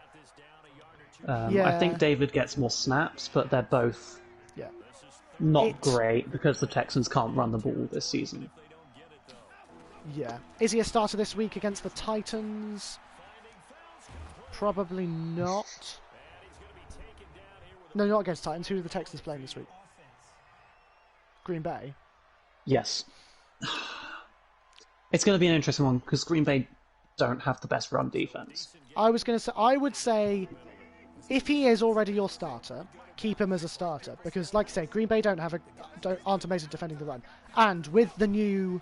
I think David gets more snaps, but they're both not great because the Texans can't run the ball this season. Yeah. Is he a starter this week against the Titans? Probably not. No, not against Titans. Who are the Texans playing this week? Green Bay? Yes. It's going to be an interesting one because Green Bay don't have the best run defense. I would say, if he is already your starter, keep him as a starter because, like I say, Green Bay aren't amazing defending the run, and with the new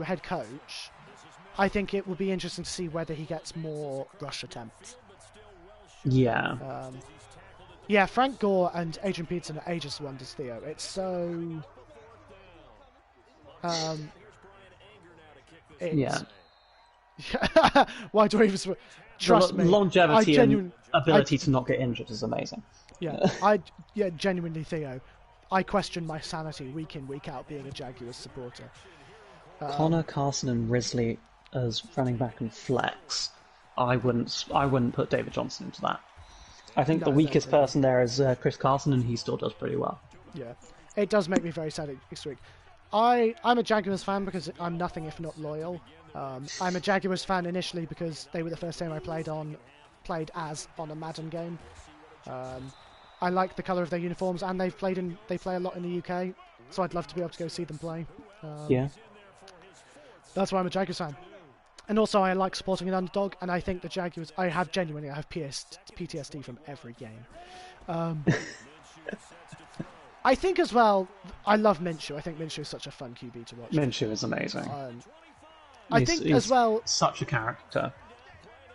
head coach, I think it will be interesting to see whether he gets more rush attempts. Yeah. Yeah, Frank Gore and Adrian Peterson are ages wonders, Theo. It's so... yeah. Why do I even... Trust me. Longevity and ability to not get injured is amazing. Yeah, genuinely, Theo. I question my sanity week in, week out being a Jaguars supporter. Connor, Carson and Risley as running back and flex. I wouldn't put David Johnson into that. I think the weakest person there is Chris Carson, and he still does pretty well. Yeah, it does make me very sad this week. I'm a Jaguars fan because I'm nothing if not loyal. I'm a Jaguars fan initially because they were the first team I played as on a Madden game. I like the colour of their uniforms, and they play a lot in the UK, so I'd love to be able to go see them play. Yeah. That's why I'm a Jaguars fan. And also I like supporting an underdog, and I think the Jaguars... I have PTSD from every game. I think as well, I love Minshew. I think Minshew is such a fun QB to watch. Minshew is amazing. I think as well... such a character.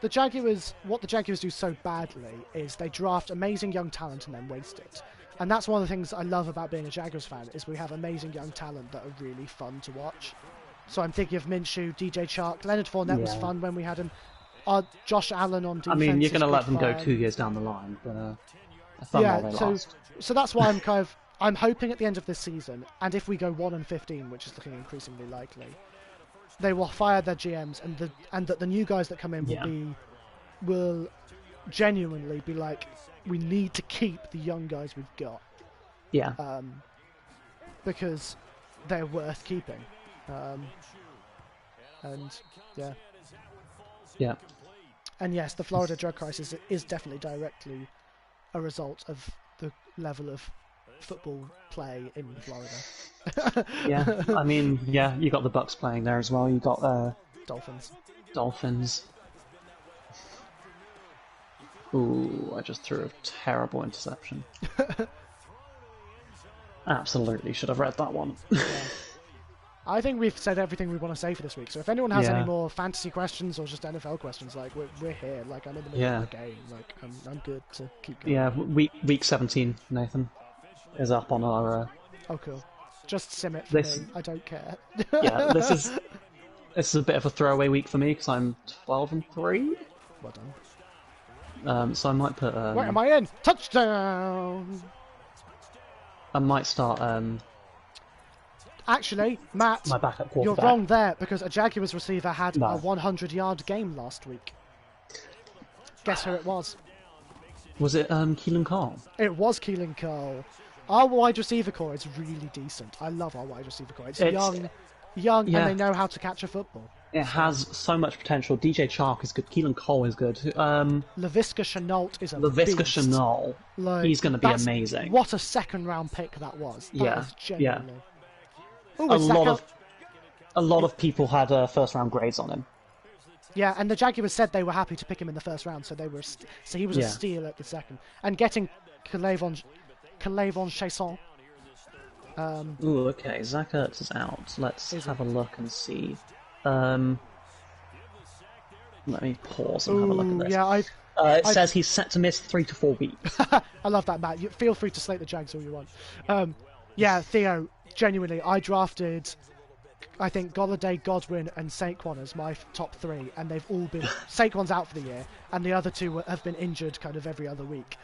What the Jaguars do so badly is they draft amazing young talent and then waste it. And that's one of the things I love about being a Jaguars fan, is we have amazing young talent that are really fun to watch. So I'm thinking of Minshew, DJ Chark, Leonard Fournette was fun when we had him. Josh Allen on defense. I mean, you're going to let them go 2 years down the line, but so that's why I'm hoping at the end of this season, and if we go 1-15, which is looking increasingly likely, they will fire their GMs, and that the new guys that come in will genuinely be like, we need to keep the young guys we've got. Yeah. Because they're worth keeping. And yeah. Yeah. And yes, the Florida drug crisis is definitely directly a result of the level of football play in Florida. Yeah, I mean, yeah, you got the Bucks playing there as well. You got Dolphins. Ooh, I just threw a terrible interception. Absolutely should have read that one. Yeah. I think we've said everything we want to say for this week. So if anyone has any more fantasy questions or just NFL questions, like we're here. Like I'm in the middle of the game. Like I'm good to keep going. Yeah, week 17, Nathan, is up on our. Oh, cool. Just sim it for me. I don't care. Yeah, this is a bit of a throwaway week for me because I'm 12-3. Well done. So I might put. Where am I in? Touchdown! I might start. Actually, Matt, my backup quarterback. You're wrong there because a Jaguars receiver had a 100-yard game last week. Guess who it was? Was it Keelan Cole? It was Keelan Cole. Our wide receiver core is really decent. I love our wide receiver core. It's young, and they know how to catch a football. It has so much potential. DJ Chark is good. Keelan Cole is good. Laviska Shenault is a Laviska beast. Shenault. He's going to be amazing. What a second-round pick that was. That is genuinely... Yeah. Ooh, a lot of people had first-round grades on him. Yeah, and the Jaguars said they were happy to pick him in the first round, so he was a steal at the second. And getting K'Lavon Chaisson. Ooh, okay. Zach Ertz is out. Let's have a look and see. Let me pause and have a look at this. Yeah, it says he's set to miss 3 to 4 weeks. I love that, Matt. Feel free to slate the Jags all you want. Yeah, Theo, genuinely, I drafted, I think, Golladay, Godwin, and Saquon as my top 3, and they've all been... Saquon's out for the year, and the other 2 have been injured kind of every other week.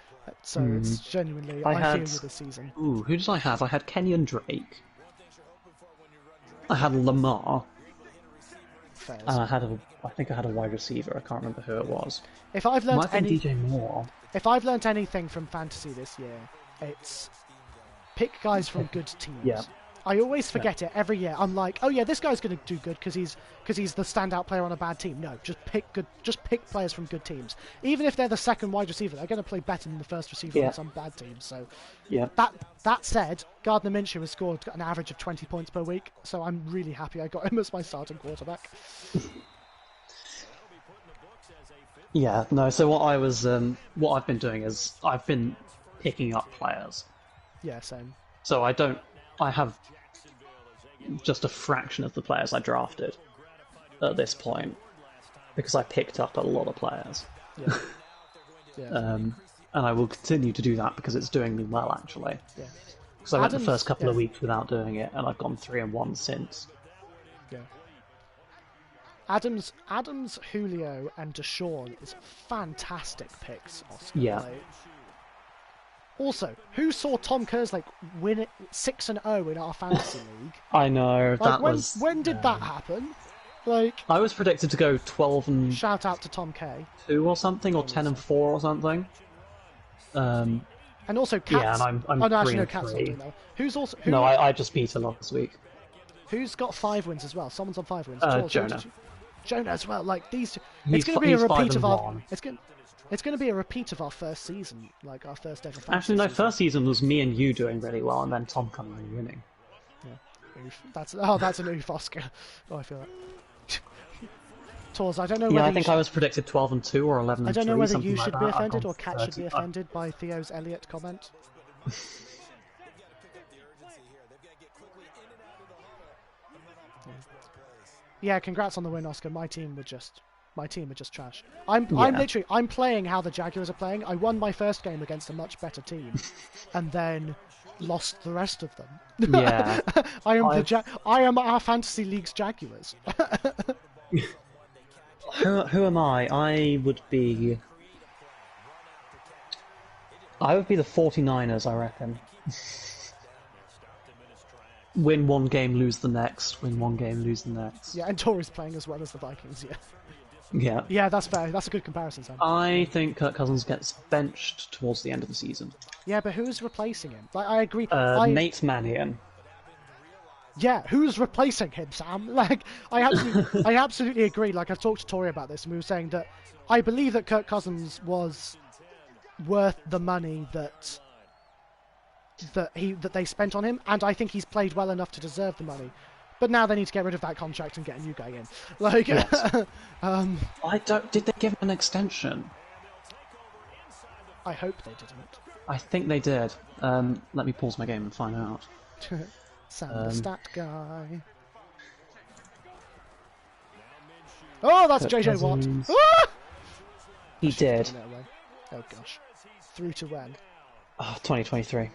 So it's genuinely, I feel you this season. Ooh, who did I have? I had Kenyon Drake. I had Lamar. Fairs. And I think I had a wide receiver. I can't remember who it was. If I've learned DJ Moore. If I've learned anything from fantasy this year, it's pick guys from good teams. Yeah. I always forget it every year. I'm like, oh yeah, this guy's going to do good because he's the standout player on a bad team. No, just pick players from good teams. Even if they're the second wide receiver, they're going to play better than the first receiver on some bad teams. So, that said, Gardner Minshew has scored an average of 20 points per week. So I'm really happy I got him as my starting quarterback. Yeah, no. So what I've been doing is I've been picking up players. Yeah, same. So I have just a fraction of the players I drafted at this point because I picked up a lot of players. Yeah. Yeah. And I will continue to do that because it's doing me well, actually. Yeah. Because I went the first couple of weeks without doing it, and I've gone 3-1 since. Yeah. Adams, Julio, and Deshaun is fantastic picks, Oscar. Yeah. Also, who saw Tom Kerslake win 6-0 in our fantasy league? I know, when did that happen? I was predicted to go 12 shout out to Tom K. 2 or something, or 10-4 or something. And also Cats. Yeah, and I'm 3-3. Who's also? No, I just beat her last week. Who's got 5 wins as well? Someone's on 5 wins. Jonah. Jonah as well. It's going to be a repeat of our. It's going to be a repeat of our first season, like our first ever. Actually, no. First season was me and you doing really well, and then Tom coming and winning. Yeah. That's an oof, Oscar. Oh, I feel that. Tors, I don't know. Yeah, I think I was predicted 12-2 or 11-3. I don't know whether you should like be offended or Cat should be offended by Theo's Elliott comment. Yeah, congrats on the win, Oscar. My team were just trash. I'm playing how the Jaguars are playing. I won my first game against a much better team, and then lost the rest of them. Yeah, I am our fantasy league's Jaguars. Who am I? I would be the 49ers, I reckon. Win one game, lose the next. Win one game, lose the next. Yeah, and Tori's playing as well as the Vikings, yeah. Yeah. Yeah, that's fair. That's a good comparison, Sam. I think Kirk Cousins gets benched towards the end of the season. Yeah, but who's replacing him? I agree. Nate Mannion. Yeah, who's replacing him, Sam? I absolutely agree. I've talked to Tori about this, and we were saying that I believe that Kirk Cousins was worth the money that they spent on him, and I think he's played well enough to deserve the money. But now they need to get rid of that contract and get a new guy in. Yes. Did they give him an extension? I hope they didn't. I think they did. Let me pause my game and find out. Sam, the stat guy. Oh, that's JJ Watt. Ah! He did. Oh gosh. Through to when? 2023.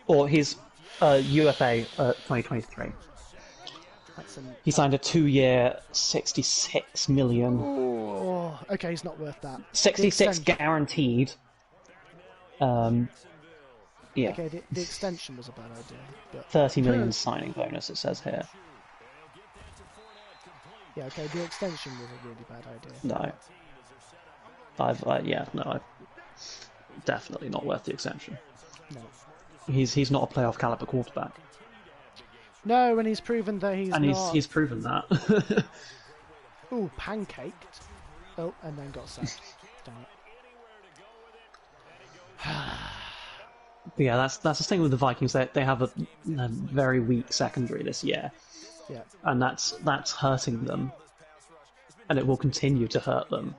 Or he's UFA 2023. He signed a 2-year, $66 million. Oh, okay, he's not worth that. 66 guaranteed. Yeah. Okay, the extension was a bad idea. But... 30 million signing bonus, it says here. Yeah, okay, the extension was a really bad idea. No. I've definitely not worth the extension. No. He's not a playoff caliber quarterback. No, and he's proven that he's not. He's proven that. Ooh, pancaked. Oh, and then got sacked. Damn it. But yeah, that's the thing with the Vikings. They have a very weak secondary this year. Yeah. And that's hurting them. And it will continue to hurt them.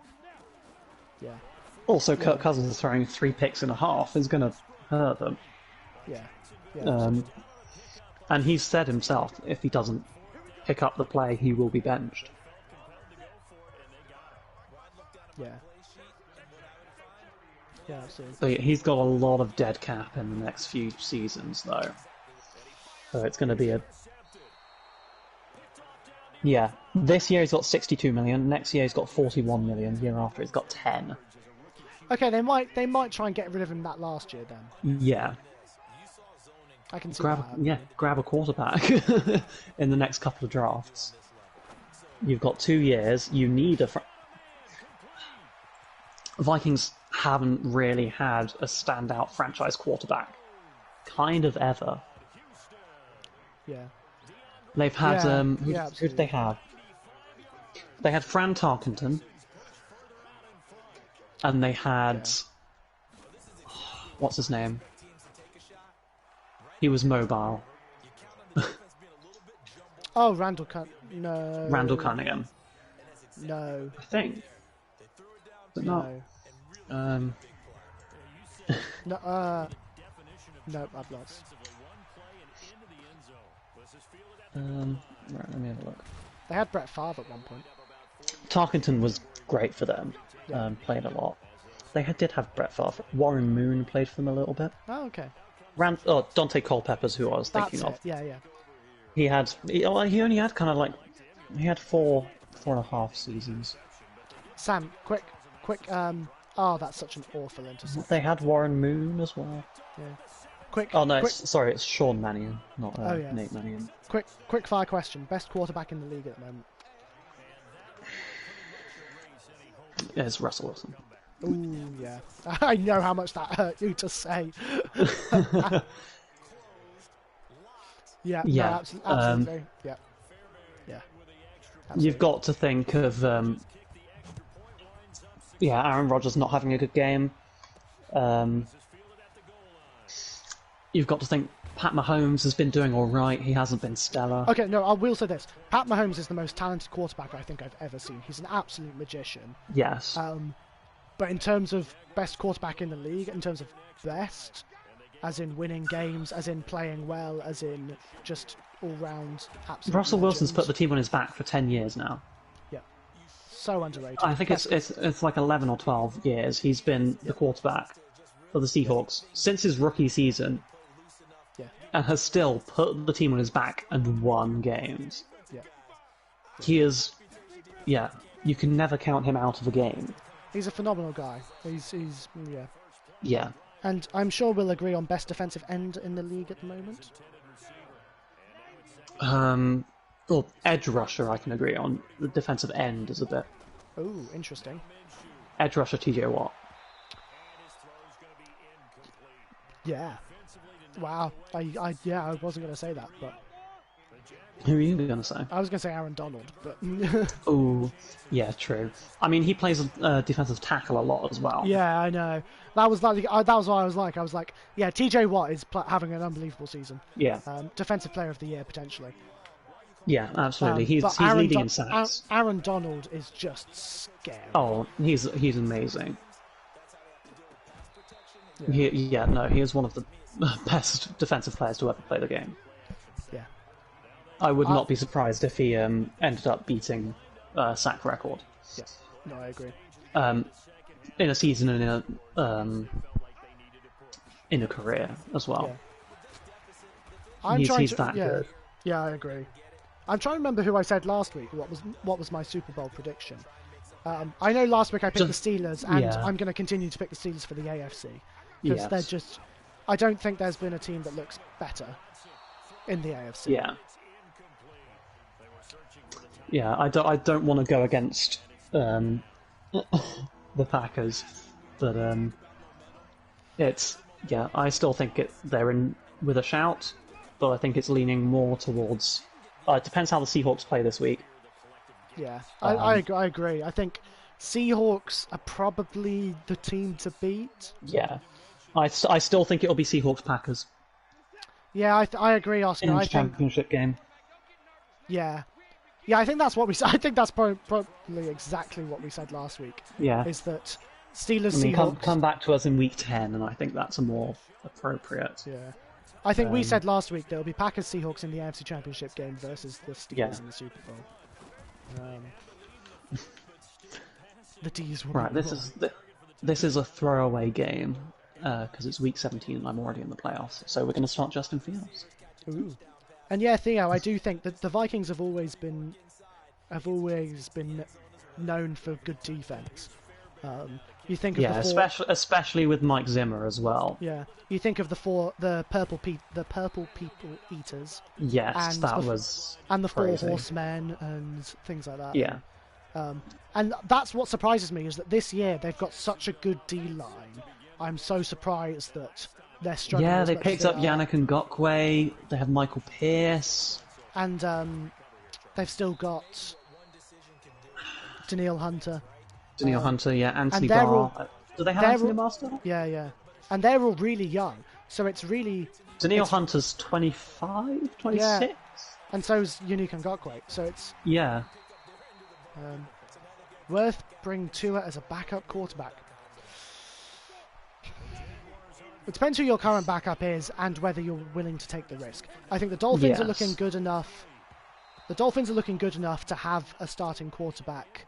Yeah. Also, Kirk Cousins throwing 3 picks and a half is going to hurt them. Yeah. And he's said himself, if he doesn't pick up the play, he will be benched. Yeah. Yeah, absolutely. So he's got a lot of dead cap in the next few seasons, though. So it's going to be a... Yeah. This year he's got 62 million, next year he's got 41 million, year after he's got 10. Okay, they might try and get rid of him that last year then. Yeah. I can see grab a quarterback in the next couple of drafts. You've got 2 years. You need a... Vikings haven't really had a standout franchise quarterback, kind of ever. Yeah. They've had Yeah, who yeah, did they have? They had Fran Tarkenton, and they had what's his name? He was mobile. Oh, No. Randall Cunningham, No. I think. But not. No. No. No, I've lost. Right, let me have a look. They had Brett Favre at one point. Tarkenton was great for them. Yeah. Played a lot. They did have Brett Favre. Warren Moon played for them a little bit. Oh, okay. Dante Culpepper's who I was thinking That's of. it. Yeah. He only had kind of like he had four and a half seasons. Sam, quick. Oh, that's such an awful interception. They had Warren Moon as well. Yeah. Quick. Oh no, quick. It's Sean Mannion, not Nate Mannion. Quick fire question. Best quarterback in the league at the moment? Yeah, it's Russell Wilson. Ooh, yeah. I know how much that hurt you to say. Yeah. No, absolutely. Yeah. Absolutely. You've got to think of Aaron Rodgers not having a good game. You've got to think Pat Mahomes has been doing all right. He hasn't been stellar. Okay, no, I will say this. Pat Mahomes is the most talented quarterback I think I've ever seen. He's an absolute magician. Yes. But in terms of best quarterback in the league, in terms of best, as in winning games, as in playing well, as in just all-round absolute Russell Wilson's put legend. the team on his back for 10 years now. Yeah. So underrated. I think it's like 11 or 12 years he's been the quarterback for the Seahawks since his rookie season. Yeah. And has still put the team on his back and won games. Yeah. He is, you can never count him out of a game. He's a phenomenal guy. He's yeah. Yeah. And I'm sure we'll agree on best defensive end in the league at the moment. Well, edge rusher I can agree on. The defensive end is a bit. Ooh, interesting. Edge rusher TJ Watt. Yeah. Wow. I wasn't going to say that, but Who are you going to say? I was going to say Aaron Donald, but Oh, yeah, true. I mean, he plays defensive tackle a lot as well. yeah, I know. That was what I was like. I was like, yeah, TJ Watt is having an unbelievable season. Yeah. Defensive player of the year potentially. Yeah, absolutely. He's leading in sacks. Aaron Donald is just scary. Oh, he's amazing. He is one of the best defensive players to ever play the game. Yeah. I would not be surprised if he ended up beating sack record. Yeah. No, I agree. In a season and in a career as well. Yeah. He's that good. Yeah, I agree. I'm trying to remember who I said last week. What was my Super Bowl prediction? I know last week I picked the Steelers, and I'm going to continue to pick the Steelers for the AFC because they're just. I don't think there's been a team that looks better in the AFC. Yeah. Yeah, I don't want to go against the Packers, but I still think they're in with a shout, but I think it's leaning more towards. It depends how the Seahawks play this week. Yeah, I agree. I think Seahawks are probably the team to beat. Yeah, I still think it'll be Seahawks-Packers. Yeah, I agree, Oscar. In the championship game. Yeah. Yeah, I think that's what we said. I think that's probably exactly what we said last week. Yeah. Is that Seahawks... Come back to us in week 10, and I think that's a more appropriate... Yeah. I think we said last week there'll be Packers-Seahawks in the AFC Championship game versus the Steelers in the Super Bowl. The D's will Right, this is a throwaway game, because it's week 17 and I'm already in the playoffs, so we're going to start Justin Fields. Ooh. And yeah, Theo, I do think that the Vikings have always been known for good defense. You think of especially with Mike Zimmer as well. Yeah, you think of the purple people eaters. Yes, and that was and the crazy. 4 horsemen and things like that. Yeah. And that's what surprises me is that this year they've got such a good D line. I'm so surprised that they're struggling. Yeah, as they much as picked they up are. Yannick Ngakwe. They have Michael Pearce. And they've still got Daniil Hunter. Daniil Hunter, yeah, Anthony they're Barr. all- Do they have they're Anthony all- Barr still? Yeah. And they're all really young. So it's really... Daniil Hunter's 25, 26? Yeah. And so's Yannick Ngakwe. So it's Yeah. worth bringing Tua as a backup quarterback. It depends who your current backup is and whether you're willing to take the risk. I think the Dolphins are looking good enough. The Dolphins are looking good enough to have a starting quarterback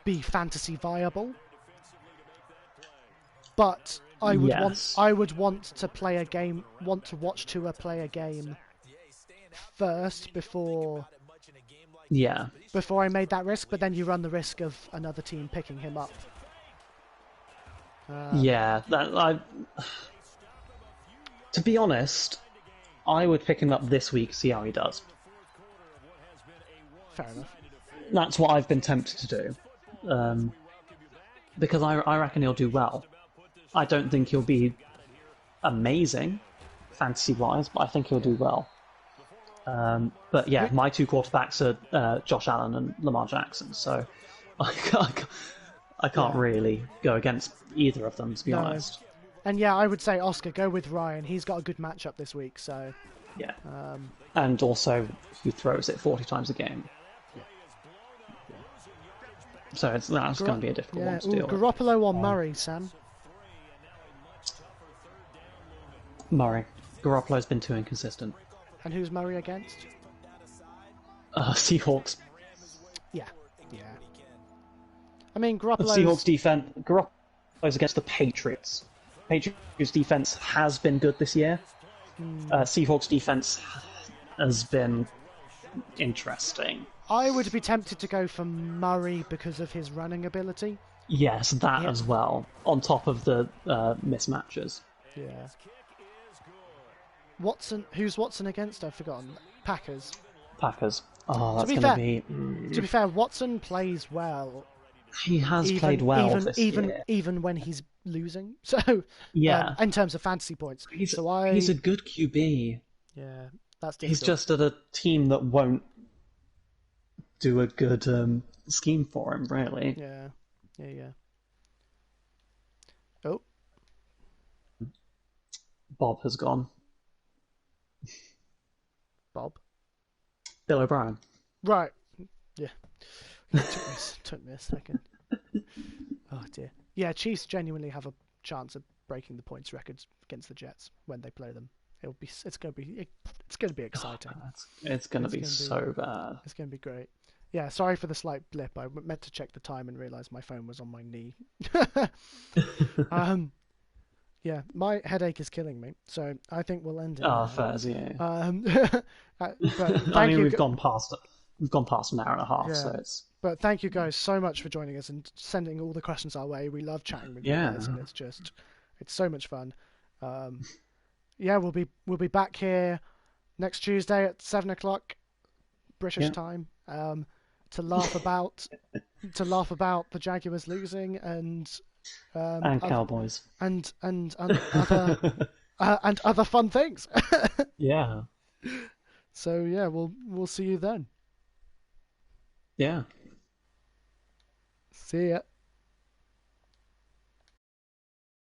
be fantasy viable. But I would want to play a game, want to watch Tua play a game first before I made that risk. But then you run the risk of another team picking him up. To be honest, I would pick him up this week, see how he does. Fair enough. That's what I've been tempted to do. Because I reckon he'll do well. I don't think he'll be amazing, fantasy-wise, but I think he'll do well. But yeah, my two quarterbacks are Josh Allen and Lamar Jackson, so I can't really go against either of them, to be honest. And yeah, I would say Oscar, go with Ryan. He's got a good matchup this week, so... Yeah. And also, he throws it 40 times a game. So that's going to be a difficult one to deal with. Garoppolo or Murray, Sam? Murray. Garoppolo's been too inconsistent. And who's Murray against? Seahawks. Yeah. I mean, Garoppolo's... Seahawks defense. Garoppolo's against the Patriots. Patriots defense has been good this year. Seahawks defense has been interesting. I would be tempted to go for Murray because of his running ability. Yes, that as well, on top of the mismatches. Yeah. Watson, who's Watson against? I've forgotten. Packers. Oh, that's going to be... To be fair, Watson plays well. He has played well this year. Even when he's losing. So, yeah. In terms of fantasy points. He's a good QB. Yeah, that's difficult. He's just at a team that won't do a good scheme for him, really. Yeah. Oh. Bob has gone. Bob? Bill O'Brien. Right. Yeah. Took me a second. Oh dear. Yeah, Chiefs genuinely have a chance of breaking the points records against the Jets when they play them. It's going to be exciting. It's going to be so bad. It's going to be great. Yeah, sorry for the slight blip. I meant to check the time and realised my phone was on my knee. Yeah, my headache is killing me, so I think we'll end it. Fairs, yeah. But I mean, we've gone past an hour and a half, so it's... But thank you guys so much for joining us and sending all the questions our way. We love chatting with you guys, and it's so much fun. We'll be back here next Tuesday at 7:00 British time to laugh about the Jaguars losing and Cowboys and other fun things. Yeah. So yeah, we'll see you then. Yeah. See ya.